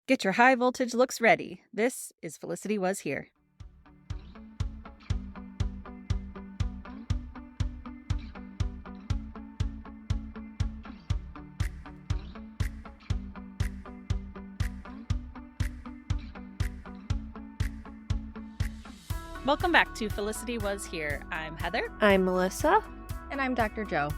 Get your high voltage looks ready. This is Felicity Was Here. Welcome back to Felicity Was Here. I'm Heather. I'm Melissa. And I'm Dr. Joe.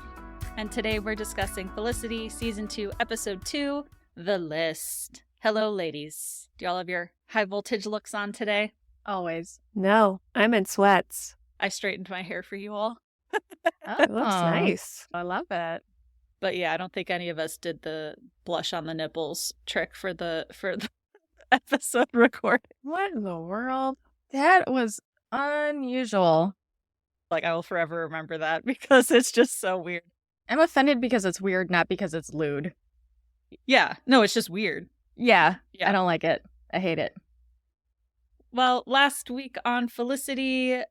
And today we're discussing Felicity, Season 2, Episode 2, The List. Hello, ladies. Do y'all have your high voltage looks on today? Always. No, I'm in sweats. I straightened my hair for you all. It looks nice. I love it. But yeah, I don't think any of us did the blush on the nipples trick for the episode recording. What in the world? That was unusual. Like, I will forever remember that because it's just so weird. I'm offended because it's weird, not because it's lewd. Yeah. No, it's just weird. Yeah. Yeah. I don't like it. I hate it. Well, last week on Felicity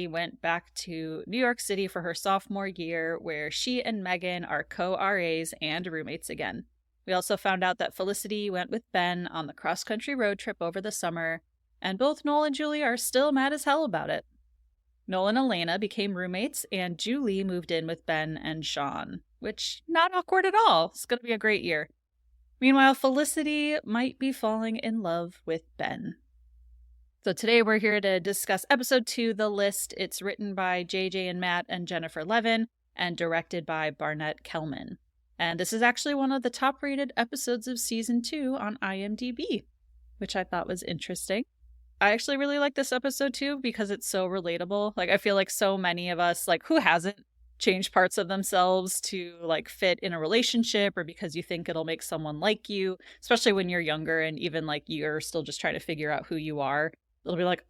went back to New York City for her sophomore year, where she and Megan are co-RAs and roommates again. We also found out that Felicity went with Ben on the cross-country road trip over the summer, and both Noel and Julie are still mad as hell about it. Noel and Elena became roommates, and Julie moved in with Ben and Sean, which, not awkward at all. It's going to be a great year. Meanwhile, Felicity might be falling in love with Ben. So today we're here to discuss Episode 2, The List. It's written by JJ and Matt and Jennifer Levin and directed by Barnett Kellman. And this is actually one of the top-rated episodes of Season 2 on IMDb, which I thought was interesting. I actually really like this episode too because it's so relatable. Like, I feel like so many of us, like, who hasn't changed parts of themselves to like fit in a relationship or because you think it'll make someone like you, especially when you're younger and even like you're still just trying to figure out who you are. It'll be like,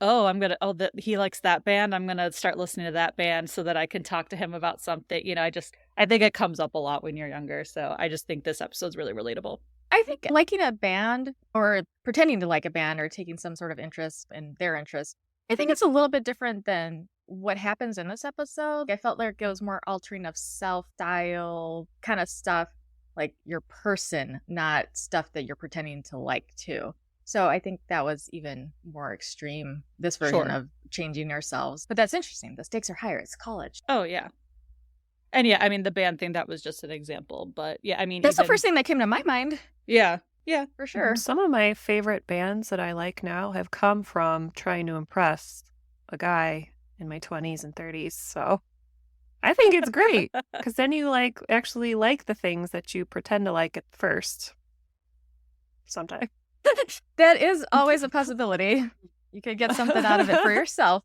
he likes that band. I'm going to start listening to that band so that I can talk to him about something. You know, I think it comes up a lot when you're younger. So I just think this episode's really relatable. I think liking a band or pretending to like a band or taking some sort of interest in their interest, I think it's a little bit different than what happens in this episode. I felt like it was more altering of self-style kind of stuff, like your person, not stuff that you're pretending to like too. So I think that was even more extreme, this version of changing yourselves. But that's interesting. The stakes are higher. It's college. Oh, yeah. And yeah, I mean, the band thing, that was just an example. But yeah, I mean, that's the first thing that came to my mind. Yeah, for sure. Some of my favorite bands that I like now have come from trying to impress a guy in my 20s and 30s. So I think it's great because then you actually like the things that you pretend to like at first. Sometimes. That is always a possibility. You could get something out of it for yourself.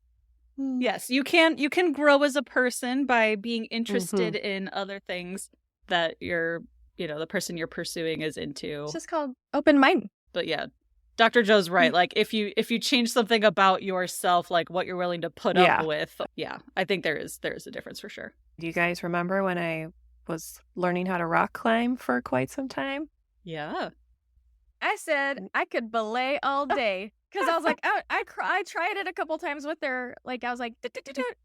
Yes, you can grow as a person by being interested in other things that the person you're pursuing is into. It's just called open mind. But yeah, Dr. Joe's right. Like if you change something about yourself, like what you're willing to put up with, I think there is a difference for sure. Do you guys remember when I was learning how to rock climb for quite some time? Yeah. I said I could belay all day. Because I was like, I tried it a couple times with her. Like, I was like,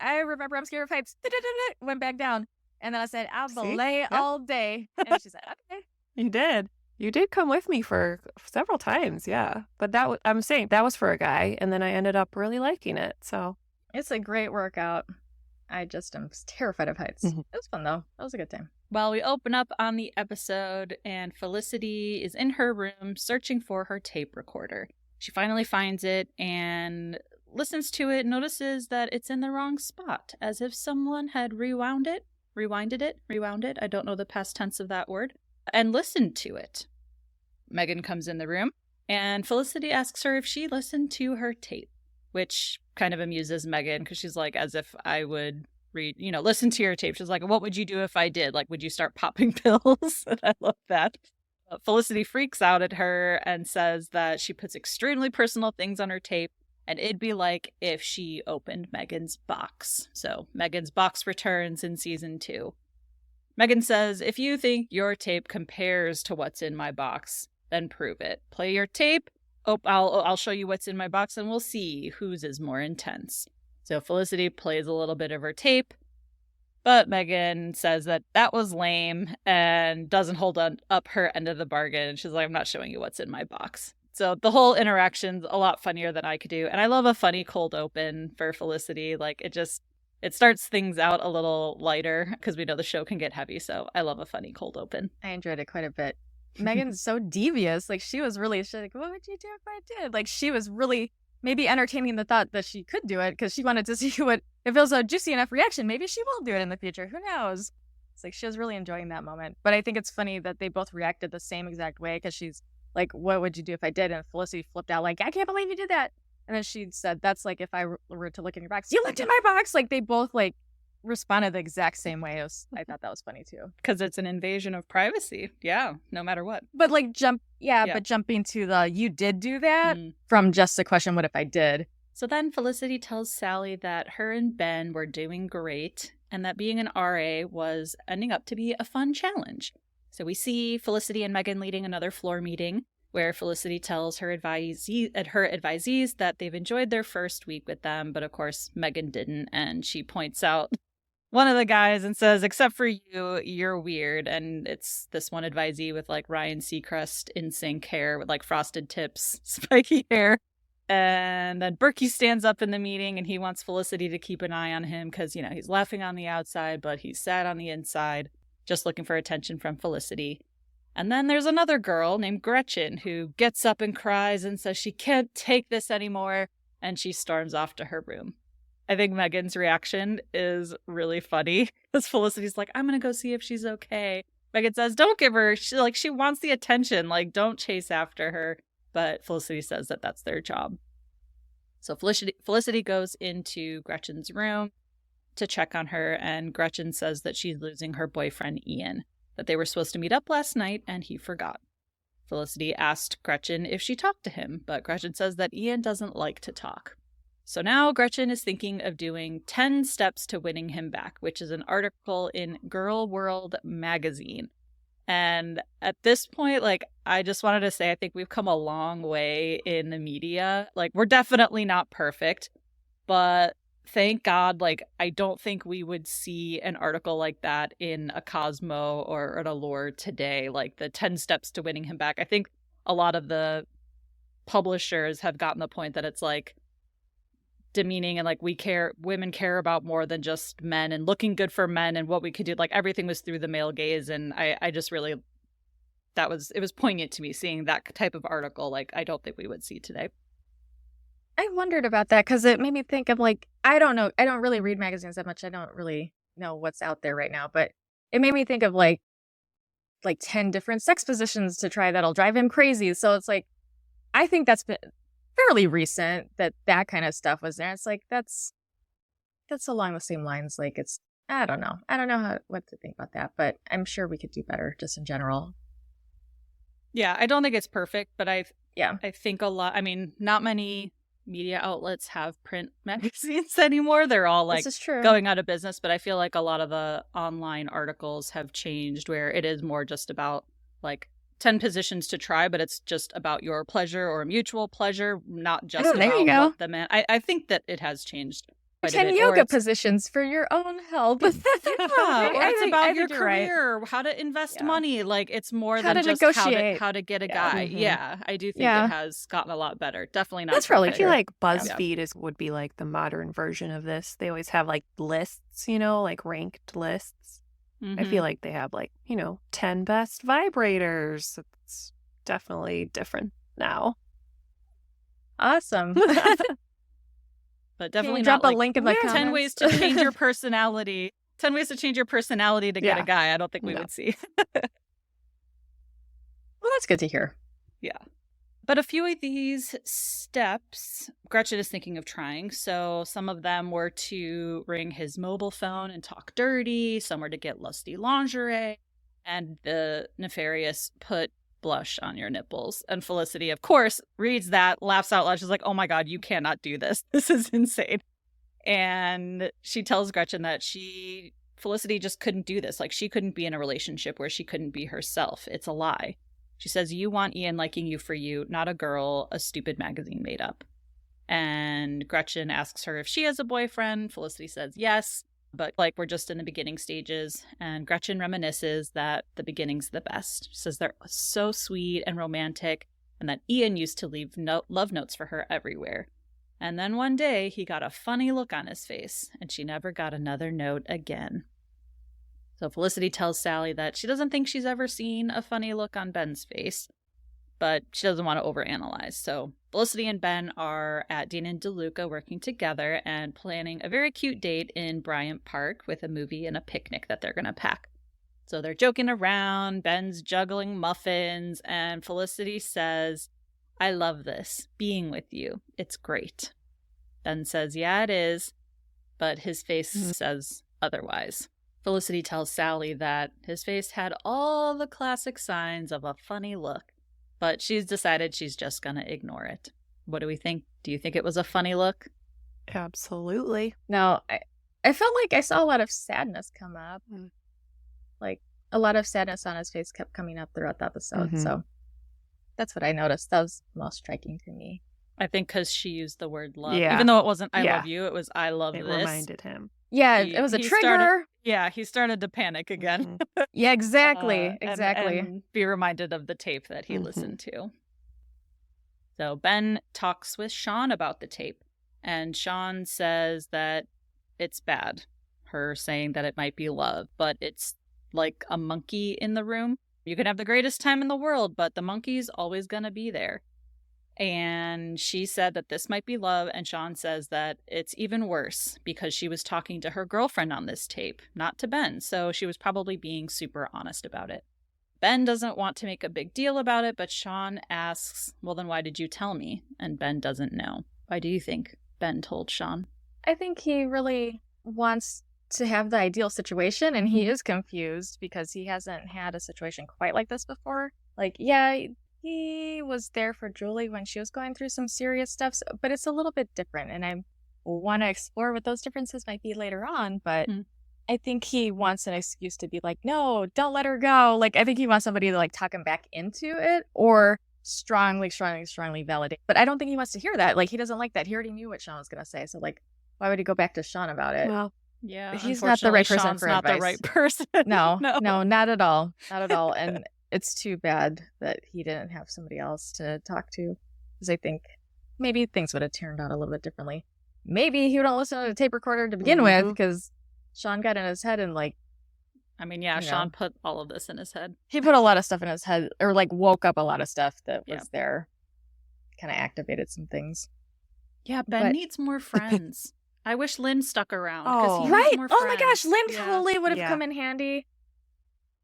I remember I'm scared of heights. Went back down. And then I said, I'll belay all day. And she said, okay. You did. You did come with me for several times, yeah. But I'm saying that was for a guy. And then I ended up really liking it. So it's a great workout. I just am terrified of heights. It was fun, though. That was a good time. Well, we open up on the episode, and Felicity is in her room searching for her tape recorder. She finally finds it and listens to it, notices that it's in the wrong spot, as if someone had rewinded it, I don't know the past tense of that word, and listened to it. Megan comes in the room, and Felicity asks her if she listened to her tape, which kind of amuses Megan, because she's like, as if I would listen to your tape. She's like, what would you do if I did? Like, would you start popping pills? And I love that. Felicity freaks out at her and says that she puts extremely personal things on her tape, and it'd be like if she opened Megan's box. So Megan's box returns in Season 2. Megan says, if you think your tape compares to what's in my box, then prove it. Play your tape. I'll show you what's in my box, and we'll see whose is more intense. So Felicity plays a little bit of her tape. But Megan says that that was lame and doesn't hold up her end of the bargain. She's like, I'm not showing you what's in my box. So the whole interaction's a lot funnier than I could do. And I love a funny cold open for Felicity. Like it starts things out a little lighter because we know the show can get heavy. So I love a funny cold open. I enjoyed it quite a bit. Megan's so devious. Like she's like, what would you do if I did? Like she was really maybe entertaining the thought that she could do it because she wanted to see if it was a juicy enough reaction. Maybe she will do it in the future. Who knows? It's like she was really enjoying that moment. But I think it's funny that they both reacted the same exact way because she's like, what would you do if I did? And Felicity flipped out like, I can't believe you did that. And then she said, that's like if I were to look in your box. You looked in my box. Like they both like responded the exact same way. I thought that was funny too. Because it's an invasion of privacy. Yeah, no matter what. But like but jumping to the you did do that from just the question, what if I did? So then Felicity tells Sally that her and Ben were doing great and that being an RA was ending up to be a fun challenge. So we see Felicity and Megan leading another floor meeting where Felicity tells her advisees that they've enjoyed their first week with them, but of course Megan didn't, and she points out one of the guys and says, except for you, you're weird. And it's this one advisee with like Ryan Seacrest in sync hair with like frosted tips, spiky hair. And then Berkey stands up in the meeting and he wants Felicity to keep an eye on him because, you know, he's laughing on the outside, but he's sad on the inside, just looking for attention from Felicity. And then there's another girl named Gretchen who gets up and cries and says she can't take this anymore. And she storms off to her room. I think Megan's reaction is really funny because Felicity's like, I'm going to go see if she's okay. Megan says, don't give her. She wants the attention. Like, don't chase after her. But Felicity says that that's their job. So Felicity goes into Gretchen's room to check on her. And Gretchen says that she's losing her boyfriend, Ian, that they were supposed to meet up last night and he forgot. Felicity asked Gretchen if she talked to him, but Gretchen says that Ian doesn't like to talk. So now Gretchen is thinking of doing 10 steps to winning him back, which is an article in Girl World magazine. And at this point, like, I just wanted to say, I think we've come a long way in the media. Like, we're definitely not perfect, but thank God, like, I don't think we would see an article like that in a Cosmo or an Allure today, like the 10 steps to winning him back. I think a lot of the publishers have gotten the point that it's like, demeaning and like women care about more than just men and looking good for men and what we could do. Like everything was through the male gaze, and I just really it was poignant to me seeing that type of article. Like I don't think we would see today. I wondered about that because it made me think of like, I don't know, I don't really read magazines that much. I don't really know what's out there right now, but it made me think of like 10 different sex positions to try that'll drive him crazy. So it's like, I think that's been fairly recent that kind of stuff was there. It's like that's along the same lines. Like it's I don't know what to think about that, but I'm sure we could do better just in general. Yeah, I don't think it's perfect, but I think a lot. I mean, not many media outlets have print magazines anymore. They're all like going out of business. But I feel like a lot of the online articles have changed where it is more just about like 10 positions to try, but it's just about your pleasure or mutual pleasure, not just about what the man. I think that it has changed. 10 yoga positions for your own health. Or it's about your career, how to invest money. Like it's more than just how to get a guy. Mm-hmm. Yeah, I do think it has gotten a lot better. Definitely not. That's really. I feel like BuzzFeed would be like the modern version of this. They always have like lists, like ranked lists. Mm-hmm. I feel like they have 10 best vibrators. It's definitely different now. Awesome. But definitely drop a link in the comments. 10 ways to change your personality. 10 ways to change your personality to get a guy. I don't think we would see. Well, that's good to hear. Yeah. But a few of these steps Gretchen is thinking of trying. So some of them were to ring his mobile phone and talk dirty. Some were to get lusty lingerie. And the nefarious put blush on your nipples. And Felicity, of course, reads that, laughs out loud. She's like, oh my God, you cannot do this. This is insane. And she tells Gretchen that Felicity just couldn't do this. Like she couldn't be in a relationship where she couldn't be herself. It's a lie. She says, you want Ian liking you for you, not a girl a stupid magazine made up. And Gretchen asks her if she has a boyfriend. Felicity says yes, But like we're just in the beginning stages, and Gretchen reminisces that the beginning's the best. She says they're so sweet and romantic, and that Ian used to leave love notes for her everywhere. And then one day he got a funny look on his face, and she never got another note again. So Felicity tells Sally that she doesn't think she's ever seen a funny look on Ben's face, but she doesn't want to overanalyze. So Felicity and Ben are at Dean and DeLuca working together and planning a very cute date in Bryant Park with a movie and a picnic that they're going to pack. So they're joking around, Ben's juggling muffins, and Felicity says, "I love this, being with you. It's great." Ben says, "Yeah, it is," but his face says otherwise. Felicity tells Sally that his face had all the classic signs of a funny look, but she's decided she's just going to ignore it. What do we think? Do you think it was a funny look? Absolutely. No, I felt like I saw a lot of sadness come up. Like, a lot of sadness on his face kept coming up throughout the episode. So that's what I noticed. That was most striking to me. I think because she used the word love. Yeah. Even though it wasn't I love you, it was I love It this. reminded him. Yeah, it was a trigger. He started to panic again. Yeah, exactly. Exactly. And be reminded of the tape that he listened to. So Ben talks with Sean about the tape, and Sean says that it's bad. Her saying that it might be love, but it's like a monkey in the room. You can have the greatest time in the world, but the monkey's always going to be there. And she said that this might be love, and Sean says that it's even worse because she was talking to her girlfriend on this tape, not to Ben, so she was probably being super honest about it. Ben doesn't want to make a big deal about it, but Sean asks, "Well, then why did you tell me?" And Ben doesn't know. Why do you think Ben told Sean? I think he really wants to have the ideal situation, and he is confused because he hasn't had a situation quite like this before. Like, yeah, he was there for Julie when she was going through some serious stuff, but it's a little bit different, and I want to explore what those differences might be later on, but I think he wants an excuse to be like, no, don't let her go. Like, I think he wants somebody to like talk him back into it or strongly validate. But I don't think he wants to hear that. Like, he doesn't like that. He already knew what Sean was going to say. So like, why would he go back to Sean about it? Well, yeah, he's not the right person Sean's for not advice. the right person. No, not at all. Not at all. And it's too bad that he didn't have somebody else to talk to, because I think maybe things would have turned out a little bit differently. Maybe he wouldn't listen to the tape recorder to begin with, because Sean got in his head and like, I mean, yeah, Sean put all of this in his head. He put a lot of stuff in his head, or like woke up a lot of stuff that was there, kind of activated some things. Yeah, Ben needs more friends. I wish Lynn stuck around. Oh, he right. Needs more Oh my friends. gosh, Lynn totally would have come in handy.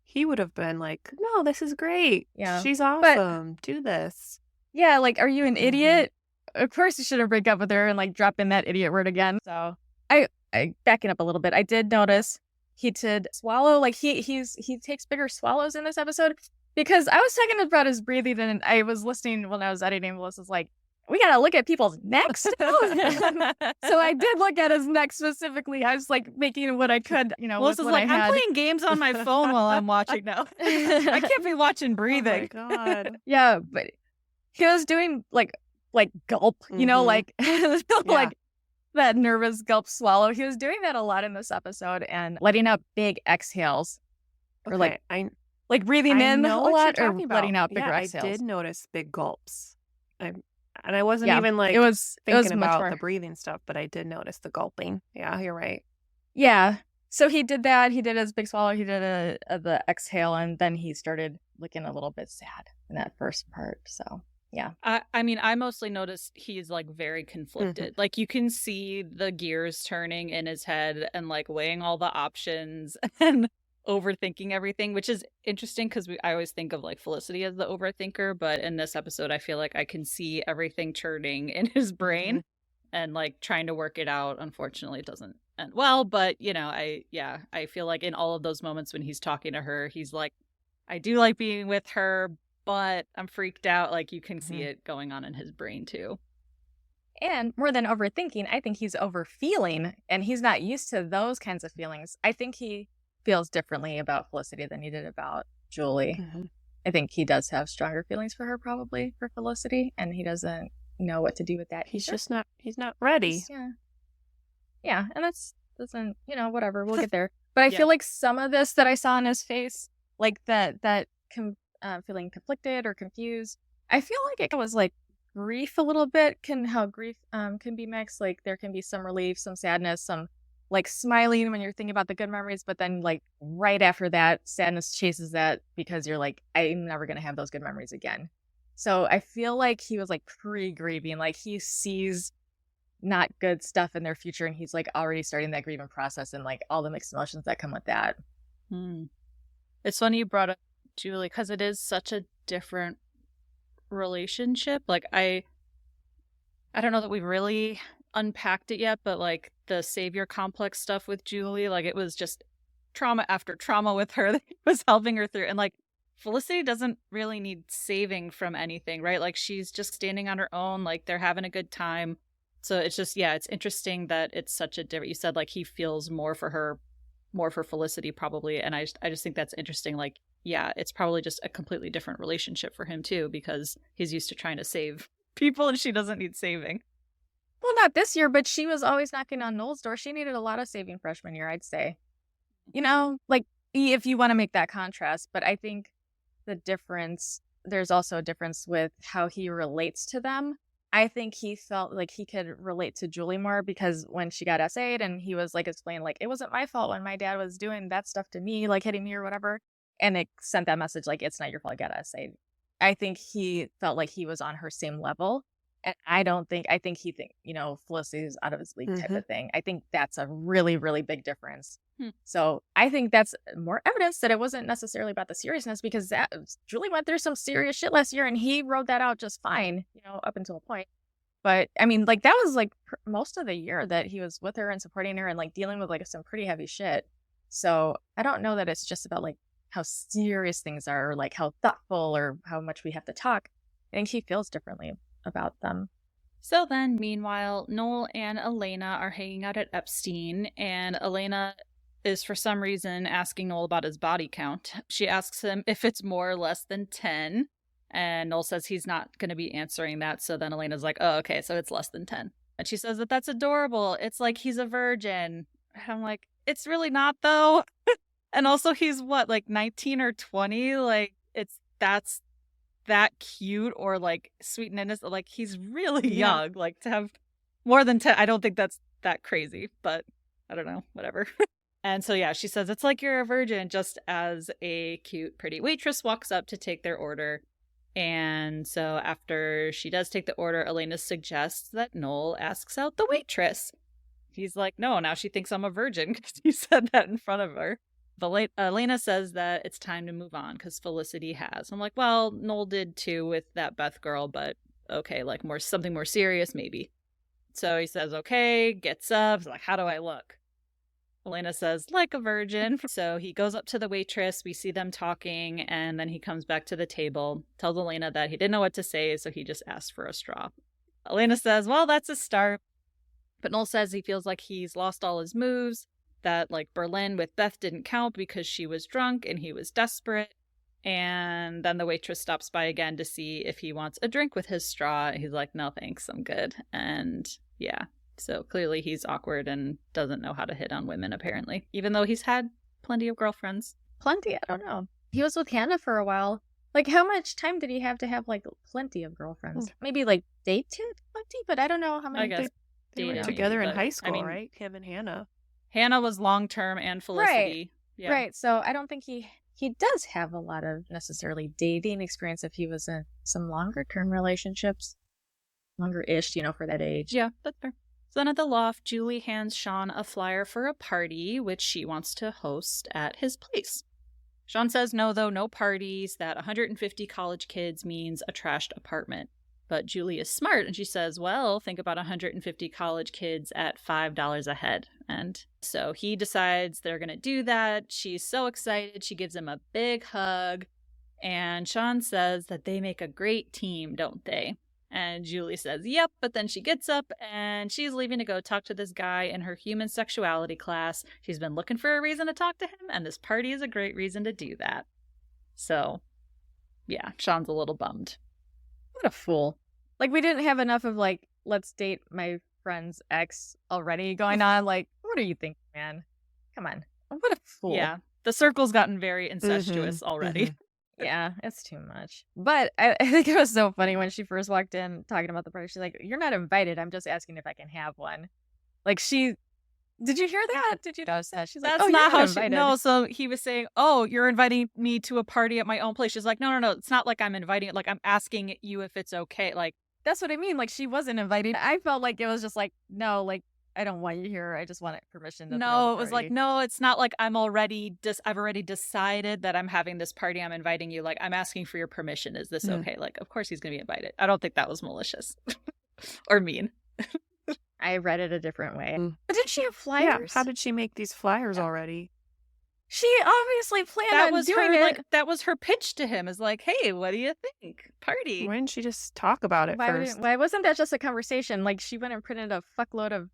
He would have been like, no, this is great. Yeah. She's awesome. Do this. Yeah, like, are you an idiot? Of course you shouldn't break up with her and like drop in that idiot word again. So I backing up a little bit, I did notice he did swallow, like he takes bigger swallows in this episode, because I was talking about his breathing and I was listening when I was editing. Melissa's like, we gotta look at people's necks. So I did look at his neck specifically. I was like making what I could, Melissa's like, I'm playing games on my phone while I'm watching now. I can't be watching breathing. Oh my God. Yeah, but he was doing like gulp, like like that nervous gulp swallow. He was doing that a lot in this epised and letting out big exhales. Or like breathing in a lot or letting out bigger exhales. I did notice big gulps. And I wasn't even like thinking about the breathing stuff, but I did notice the gulping. Yeah, you're right. Yeah. So he did that. He did his big swallow. He did the exhale, and then he started looking a little bit sad in that first part. So yeah. I mean, I mostly noticed he's like very conflicted. Like you can see the gears turning in his head and like weighing all the options and overthinking everything, which is interesting because I always think of like Felicity as the overthinker, but in this episode I feel like I can see everything churning in his brain and like trying to work it out. Unfortunately it doesn't end well, but I feel like in all of those moments when he's talking to her, he's like, I do like being with her, but I'm freaked out. Like you can see it going on in his brain too. And more than overthinking, I think he's overfeeling, and he's not used to those kinds of feelings. I think he feels differently about Felicity than he did about Julie. I think he does have stronger feelings for her, probably, for Felicity, and he doesn't know what to do with that. He's not ready. Yeah, and doesn't, whatever, we'll get there. But I Yeah. feel like some of this that I saw in his face, like feeling conflicted or confused, I feel like it was like grief a little bit, how grief can be mixed. Like there can be some relief, some sadness, some like smiling when you're thinking about the good memories, but then like right after that, sadness chases that because you're like, I'm never gonna have those good memories again. So I feel like he was like pre-grieving, like he sees not good stuff in their future and he's like already starting that grieving process and like all the mixed emotions that come with that. Hmm. It's funny you brought up Julie because it is such a different relationship. Like I don't know that we've really unpacked it yet, but like the savior complex stuff with Julie, like it was just trauma after trauma with her that he was helping her through. And like Felicity doesn't really need saving from anything, right? Like she's just standing on her own, like they're having a good time. So it's just, yeah, it's interesting that it's such a different, you said like he feels more for her, more for Felicity probably. And I just think that's interesting. Like, yeah, it's probably just a completely different relationship for him too, because he's used to trying to save people and she doesn't need saving. Well, not this year, but she was always knocking on Noel's door. She needed a lot of saving freshman year, I'd say. Like if you want to make that contrast, but I think there's also a difference with how he relates to them. I think he felt like he could relate to Julie more because when she got SA'd and he was like explaining like, it wasn't my fault when my dad was doing that stuff to me, like hitting me or whatever. And it sent that message like, it's not your fault I got SA'd. I think he felt like he was on her same level. And I think he think, Felicity's out of his league type of thing. I think that's a really, really big difference. So I think that's more evidence that it wasn't necessarily about the seriousness because Julie went through some serious shit last year and he rode that out just fine, up until a point. But I mean, like that was like most of the year that he was with her and supporting her and like dealing with like some pretty heavy shit. So I don't know that it's just about like how serious things are or like how thoughtful or how much we have to talk. I think he feels differently about them. So then, meanwhile, Noel and Elena are hanging out at Epstein, and Elena is for some reason asking Noel about his body count. She asks him if it's more or less than 10, and Noel says he's not going to be answering that. So then Elena's like, oh, okay, so it's less than 10. And she says that that's adorable. It's like he's a virgin. And I'm like, it's really not, though. And also, he's what, like 19 or 20? Like, that's that cute or like sweet and innocent. Like, he's really young. Like, to have more than 10, I don't think that's that crazy, but I don't know, whatever. And so, yeah, she says, it's like you're a virgin, just as a cute, pretty waitress walks up to take their order. And so after she does take the order, Elena suggests that Noel asks out the waitress. He's like, no, now she thinks I'm a virgin because he said that in front of her. But Elena says that it's time to move on because Felicity has. I'm like, well, Noel did too with that Beth girl, but okay, like something more serious maybe. So he says, okay, gets up. He's like, how do I look? Elena says, like a virgin. So he goes up to the waitress. We see them talking, and then he comes back to the table, tells Elena that he didn't know what to say, so he just asked for a straw. Elena says, well, that's a start. But Noel says he feels like he's lost all his moves, that like Berlin with Beth didn't count because she was drunk and he was desperate. And then the waitress stops by again to see if he wants a drink with his straw. He's like, no, thanks, I'm good. And yeah. So clearly he's awkward and doesn't know how to hit on women, apparently, even though he's had plenty of girlfriends. Plenty? I don't know. He was with Hannah for a while. Like, how much time did he have to have, like, plenty of girlfriends? Maybe, like, date plenty, but I don't know how many. I guess they were together in high school, right? Him and Hannah. Hannah was long-term and Felicity. Right. Yeah. Right. So I don't think he does have a lot of necessarily dating experience if he was in some longer-term relationships. Longer-ish, for that age. Yeah, that's fair. So then at the loft, Julie hands Sean a flyer for a party, which she wants to host at his place. Sean says no, though, no parties, that 150 college kids means a trashed apartment. But Julie is smart, and she says, well, think about 150 college kids at $5 a head. And so he decides they're going to do that. She's so excited. She gives him a big hug. And Sean says that they make a great team, don't they? And Julie says, yep, but then she gets up and she's leaving to go talk to this guy in her human sexuality class. She's been looking for a reason to talk to him, and this party is a great reason to do that. So, yeah, Sean's a little bummed. What a fool. Like, we didn't have enough of, like, let's date my friend's ex already going on. Like, what are you thinking, man? Come on. What a fool. Yeah. The circle's gotten very incestuous already. mhm. Yeah, it's too much. But I think it was so funny when she first walked in talking about the party. She's like, "You're not invited. I'm just asking if I can have one." Like did you hear that? Did you notice that? She's like, That's "Oh, you're not not how invited." no, so he was saying, "Oh, you're inviting me to a party at my own place." She's like, no, it's not like I'm inviting it. Like, I'm asking you if it's okay. Like, That's what I mean. Like she wasn't invited. I felt like it was just like, no, like I don't want you here. I just want permission to throw the no, it was like, party. no, it's not like I've already decided that I'm having this party. I'm inviting you. Like, I'm asking for your permission. Is this Mm. okay? Like, of course he's going to be invited. I don't think that was malicious or mean. I read it a different way. Mm. But did she have Yeah, flyers? how did she make these flyers already? She obviously planned That on was doing her, it. like, that was her pitch to him is like, hey, what do you think? Party. Why didn't she just talk about it first? Why wasn't that just a conversation? Like she went and printed a fuckload of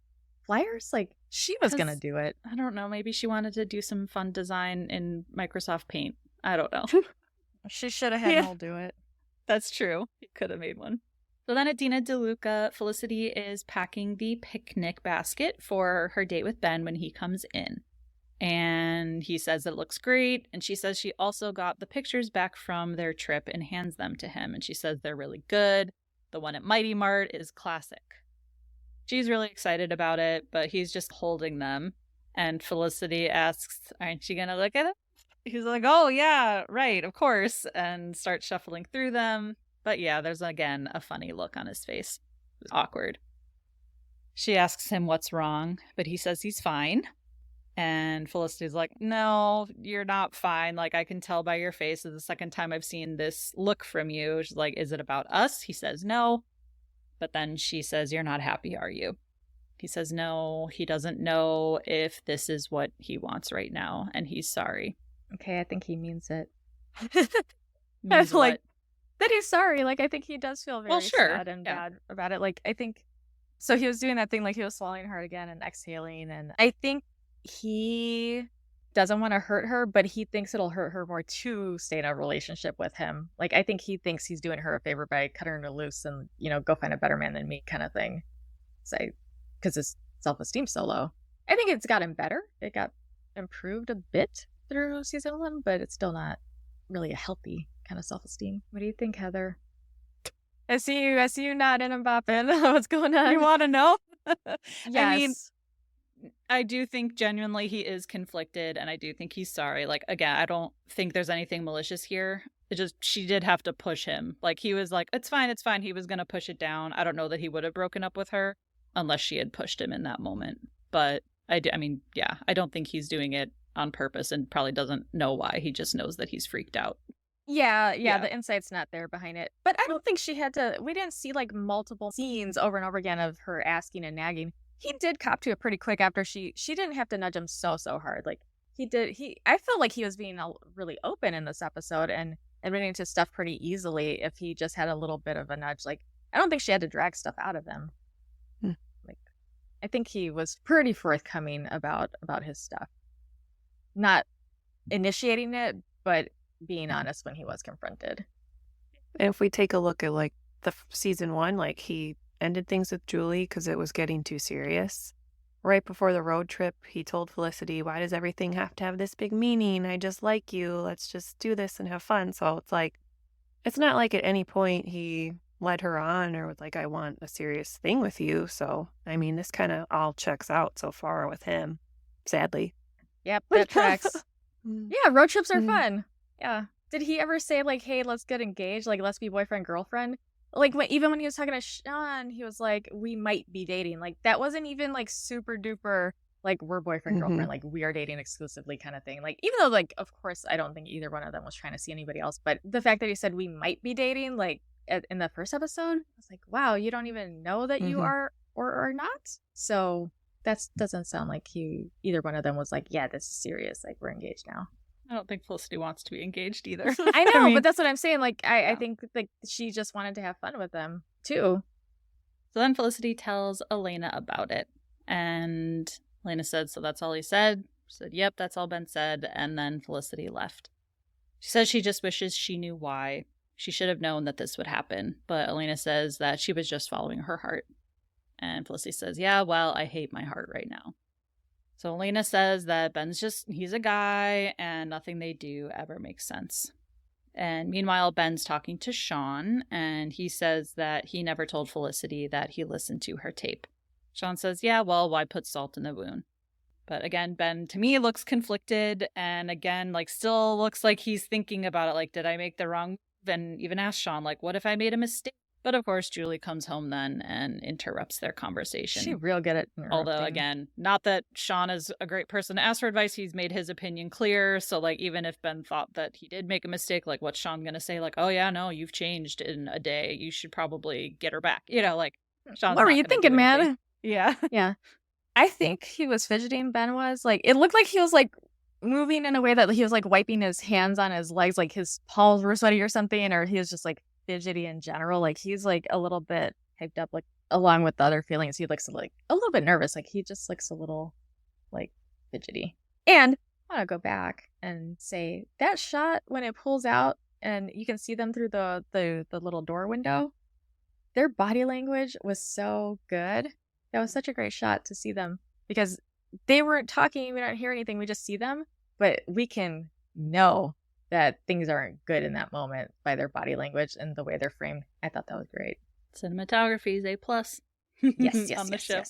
flyers. Like she was gonna 'Cause- do it. I don't know. Maybe she wanted to do some fun design in Microsoft Paint. I don't know. She should have had Yeah. Noel do it. That's true. He could have made one. So then at Dina DeLuca, Felicity is packing the picnic basket for her date with Ben when he comes in. And he says it looks great. And she says she also got the pictures back from their trip and hands them to him. And she says they're really good. The one at Mighty Mart is classic. She's really excited about it, but he's just holding them. And Felicity asks, aren't you going to look at it? He's like, oh, yeah, right, of course. And starts shuffling through them. But yeah, there's again a funny look on his face. It's awkward. She asks him what's wrong, but he says he's fine. And Felicity's like, no, you're not fine. Like, I can tell by your face. It's the second time I've seen this look from you. She's like, is it about us? He says no. But then she says, you're not happy, are you? He says no, he doesn't know if this is what he wants right now. And he's sorry. Okay, I think he means it. Means like, what? that he's sorry. Like, I think he does feel very sure, sad and yeah. bad about it. Like, I think so. He was doing that thing, like he was swallowing hard again and exhaling, and I think he doesn't want to hurt her, but he thinks it'll hurt her more to stay in a relationship with him. Like, I think he thinks he's doing her a favor by cutting her loose and go find a better man than me, kind of thing. So, because his self-esteem's so low. I think it's gotten better. It got improved a bit through season 1, but it's still not really a healthy kind of self-esteem. What do you think, Heather? I see you nodding and bopping. What's going on? You want to know? Yes. I mean, I do think genuinely he is conflicted, and I do think he's sorry. Like, again, I don't think there's anything malicious here. It just, she did have to push him. Like, he was like, it's fine. He was going to push it down. I don't know that he would have broken up with her unless she had pushed him in that moment. But I don't think he's doing it on purpose and probably doesn't know why. He just knows that he's freaked out. Yeah, Yeah. the insight's not there behind it. But I don't think she had to. We didn't see like multiple scenes over and over again of her asking and nagging. He did cop to it pretty quick after she didn't have to nudge him so hard. Like I felt like he was being really open in this episode and admitting to stuff pretty easily if he just had a little bit of a nudge. Like, I don't think she had to drag stuff out of him. Like, I think he was pretty forthcoming about his stuff. Not initiating it, but being honest when he was confronted. And if we take a look at like the season 1, like he ended things with Julie because it was getting too serious. Right before the road trip, he told Felicity, why does everything have to have this big meaning? I just like you. Let's just do this and have fun. So it's like, it's not like at any point he led her on or was like, I want a serious thing with you. So, I mean, this kind of all checks out so far with him, sadly. Yep, that tracks. Yeah, road trips are Mm. fun. Yeah. Did he ever say like, hey, let's get engaged? Like, let's be boyfriend, girlfriend? Like, even when he was talking to Sean, he was like, we might be dating. Like, that wasn't even like super duper, like, we're boyfriend, girlfriend, like, we are dating exclusively kind of thing. Like, even though, like, of course, I don't think either one of them was trying to see anybody else. But the fact that he said we might be dating, like, in the first episode, I was like, wow, you don't even know that you are or are not? So that doesn't sound like either one of them was like, yeah, this is serious. Like, we're engaged now. I don't think Felicity wants to be engaged either. I know, mean, but that's what I'm saying. Like, I Yeah. think like she just wanted to have fun with them too. So then Felicity tells Elena about it. And Elena said, so that's all he said? She said, yep, that's all been said. And then Felicity left. She says she just wishes she knew why. She should have known that this would happen. But Elena says that she was just following her heart. And Felicity says, yeah, well, I hate my heart right now. So Elena says that he's a guy and nothing they do ever makes sense. And meanwhile, Ben's talking to Sean, and he says that he never told Felicity that he listened to her tape. Sean says, yeah, well, why put salt in the wound? But again, Ben, to me, looks conflicted, and again, like, still looks like he's thinking about it, like, did I make the wrong move? And even asked Sean, like, what if I made a mistake? But of course, Julie comes home then and interrupts their conversation. She's real good at interrupting. Although, again, not that Sean is a great person to ask for advice. He's made his opinion clear. So, like, even if Ben thought that he did make a mistake, like, what's Sean going to say? Like, oh, yeah, no, you've changed in a day. You should probably get her back. You know, like, Sean's What were not you gonna thinking, do man? anything. Yeah. Yeah. I think he was fidgeting, Ben was. Like, it looked like he was, like, moving in a way that he was, like, wiping his hands on his legs, like his palms were sweaty or something, or he was just, like, fidgety in general. Like, he's, like, a little bit hyped up, like, along with the other feelings. He looks, like, a little bit nervous. Like, he just looks a little, like, fidgety. And I want to go back and say that shot when it pulls out and you can see them through the little door window, their body language was so good. That was such a great shot to see them because they weren't talking. We don't hear anything. We just see them, but we can know that things aren't good in that moment by their body language and the way they're framed. I thought that was great. Cinematography is A+. Yes, on the show.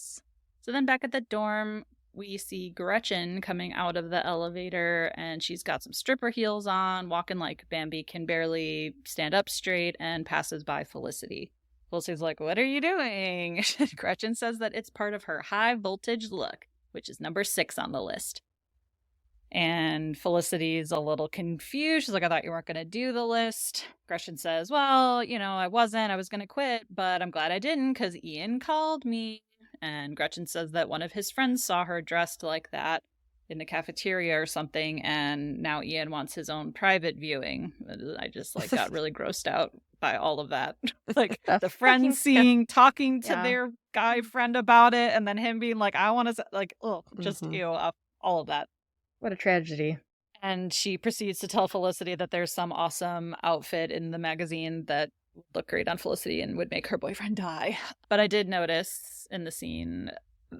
So then back at the dorm, we see Gretchen coming out of the elevator, and she's got some stripper heels on, walking like Bambi can barely stand up straight, and passes by Felicity. Felicity's like, what are you doing? Gretchen says that it's part of her high voltage look, which is number 6 on the list. And Felicity's a little confused. She's like, I thought you weren't going to do the list. Gretchen says, well, I wasn't. I was going to quit, but I'm glad I didn't because Ian called me. And Gretchen says that one of his friends saw her dressed like that in the cafeteria or something, and now Ian wants his own private viewing. I just got really grossed out by all of that. Like the friends talking to their guy friend about it, and then him being like, I want to, ew, all of that. What a tragedy. And she proceeds to tell Felicity that there's some awesome outfit in the magazine that would look great on Felicity and would make her boyfriend die. But I did notice in the scene,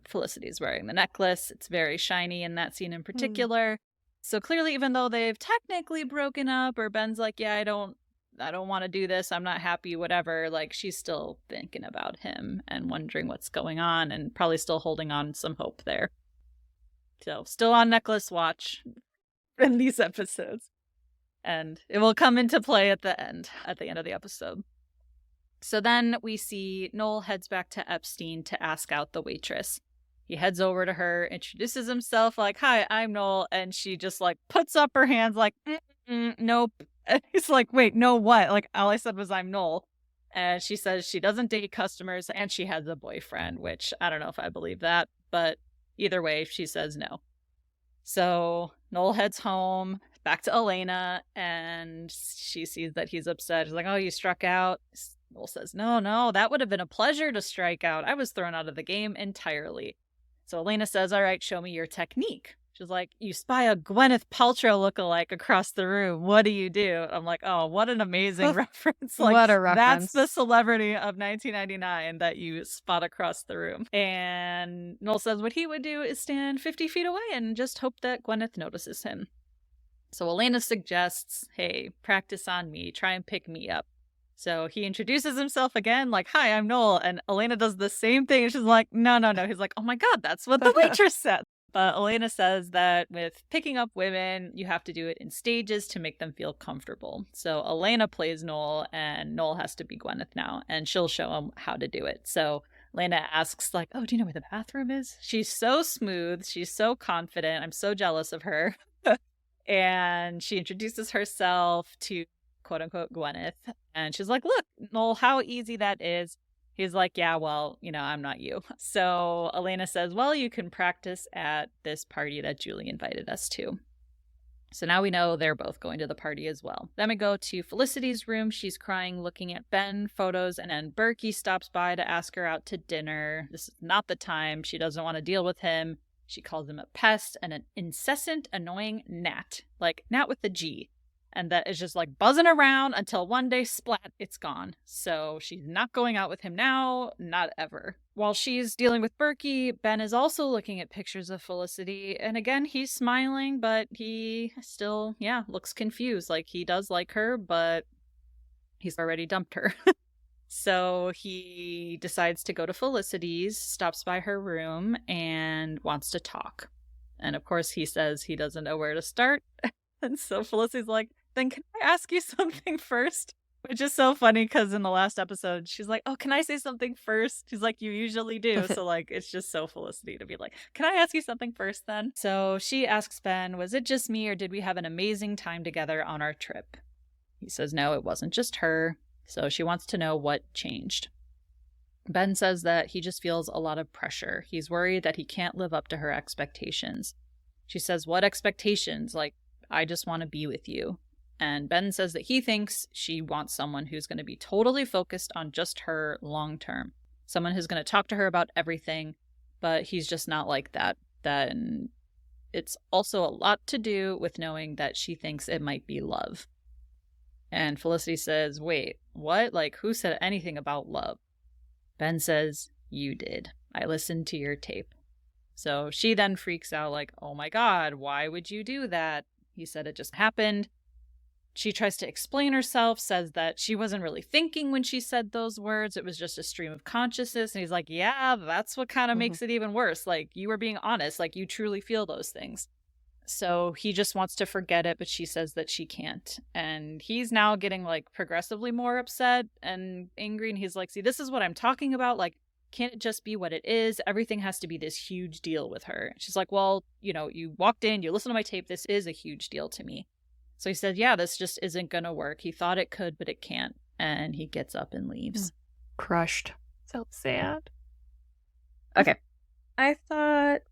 Felicity's wearing the necklace. It's very shiny in that scene in particular. So clearly, even though they've technically broken up, or Ben's like, yeah, I don't want to do this, I'm not happy, whatever, like, she's still thinking about him and wondering what's going on and probably still holding on some hope there. So still on necklace watch in these episodes. And it will come into play at the end of the episode. So then we see Noel heads back to Epstein to ask out the waitress. He heads over to her, introduces himself like, hi, I'm Noel. And she just puts up her hands like, nope. And he's like, wait, no, what? Like, all I said was I'm Noel. And she says she doesn't date customers and she has a boyfriend, which I don't know if I believe that. But either way, she says no. So Noel heads home, back to Elena, and she sees that he's upset. She's like, oh, you struck out? Noel says, no, that would have been a pleasure to strike out. I was thrown out of the game entirely. So Elena says, all right, show me your technique. She's like, you spy a Gwyneth Paltrow lookalike across the room. What do you do? I'm like, oh, what an amazing reference. What a reference. That's the celebrity of 1999 that you spot across the room. And Noel says what he would do is stand 50 feet away and just hope that Gwyneth notices him. So Elena suggests, hey, practice on me. Try and pick me up. So he introduces himself again, like, hi, I'm Noel. And Elena does the same thing. And she's like, no. He's like, oh my God, that's what the waitress said. But Elena says that with picking up women, you have to do it in stages to make them feel comfortable. So Elena plays Noel, and Noel has to be Gwyneth now, and she'll show him how to do it. So Elena asks, like, oh, do you know where the bathroom is? She's so smooth. She's so confident. I'm so jealous of her. And she introduces herself to quote unquote Gwyneth. And she's like, look, Noel, how easy that is. He's like, yeah, well, I'm not you. So Elena says, well, you can practice at this party that Julie invited us to. So now we know they're both going to the party as well. Then we go to Felicity's room. She's crying, looking at Ben photos, and then Berkey stops by to ask her out to dinner. This is not the time. She doesn't want to deal with him. She calls him a pest and an incessant, annoying gnat. Like, gnat with the G. and that is just like buzzing around until one day, splat, it's gone. So she's not going out with him now, not ever. While she's dealing with Berkey, Ben is also looking at pictures of Felicity, and again, he's smiling, but he still, looks confused. Like, he does like her, but he's already dumped her. So he decides to go to Felicity's, stops by her room, and wants to talk. And of course, he says he doesn't know where to start. And so Felicity's like, then can I ask you something first? Which is so funny because in the last episode, she's like, oh, can I say something first? She's like, you usually do. So like, it's just so Felicity to be like, can I ask you something first then? So she asks Ben, was it just me or did we have an amazing time together on our trip? He says, no, it wasn't just her. So she wants to know what changed. Ben says that he just feels a lot of pressure. He's worried that he can't live up to her expectations. She says, what expectations? Like, I just want to be with you. And Ben says that he thinks she wants someone who's going to be totally focused on just her long term. Someone who's going to talk to her about everything, but he's just not like that. Then it's also a lot to do with knowing that she thinks it might be love. And Felicity says, wait, what? Like, who said anything about love? Ben says, you did. I listened to your tape. So she then freaks out like, oh my God, why would you do that? He said it just happened. She tries to explain herself, says that she wasn't really thinking when she said those words. It was just a stream of consciousness. And he's like, yeah, that's what kind of makes it even worse. Like, you were being honest. Like, you truly feel those things. So he just wants to forget it, but she says that she can't. And he's now getting like progressively more upset and angry. And he's like, see, this is what I'm talking about. Like, can't it just be what it is? Everything has to be this huge deal with her. She's like, well, you walked in, you listened to my tape. This is a huge deal to me. So he said, yeah, this just isn't going to work. He thought it could, but it can't. And he gets up and leaves. Crushed. So sad. Okay. I thought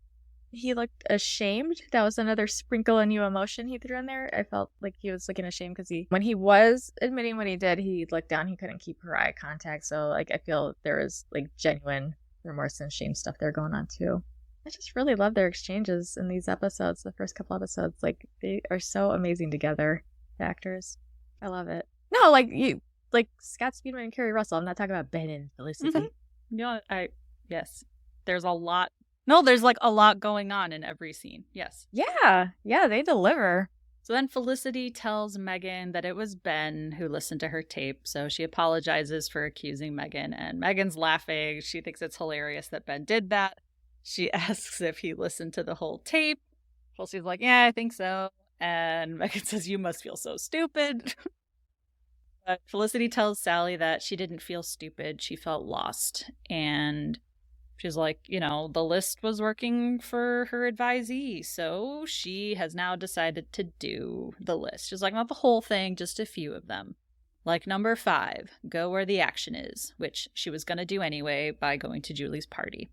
he looked ashamed. That was another sprinkle of new emotion he threw in there. I felt like he was looking ashamed because when he was admitting what he did, he looked down. He couldn't keep her eye contact. So like, I feel there is like genuine remorse and shame stuff there going on too. I just really love their exchanges in these episodes. The first couple episodes, like, they are so amazing together. The actors, I love it. No, like Scott Speedman and Kerry Russell. I'm not talking about Ben and Felicity. Yes, there's a lot. No, there's like a lot going on in every scene. Yes. Yeah, they deliver. So then Felicity tells Megan that it was Ben who listened to her tape. So she apologizes for accusing Megan, and Megan's laughing. She thinks it's hilarious that Ben did that. She asks if he listened to the whole tape. Felicity's like, yeah, I think so. And Megan says, you must feel so stupid. But Felicity tells Sally that she didn't feel stupid. She felt lost. And she's like, the list was working for her advisee. So she has now decided to do the list. She's like, not the whole thing, just a few of them. Like number 5, go where the action is, which she was going to do anyway by going to Julie's party.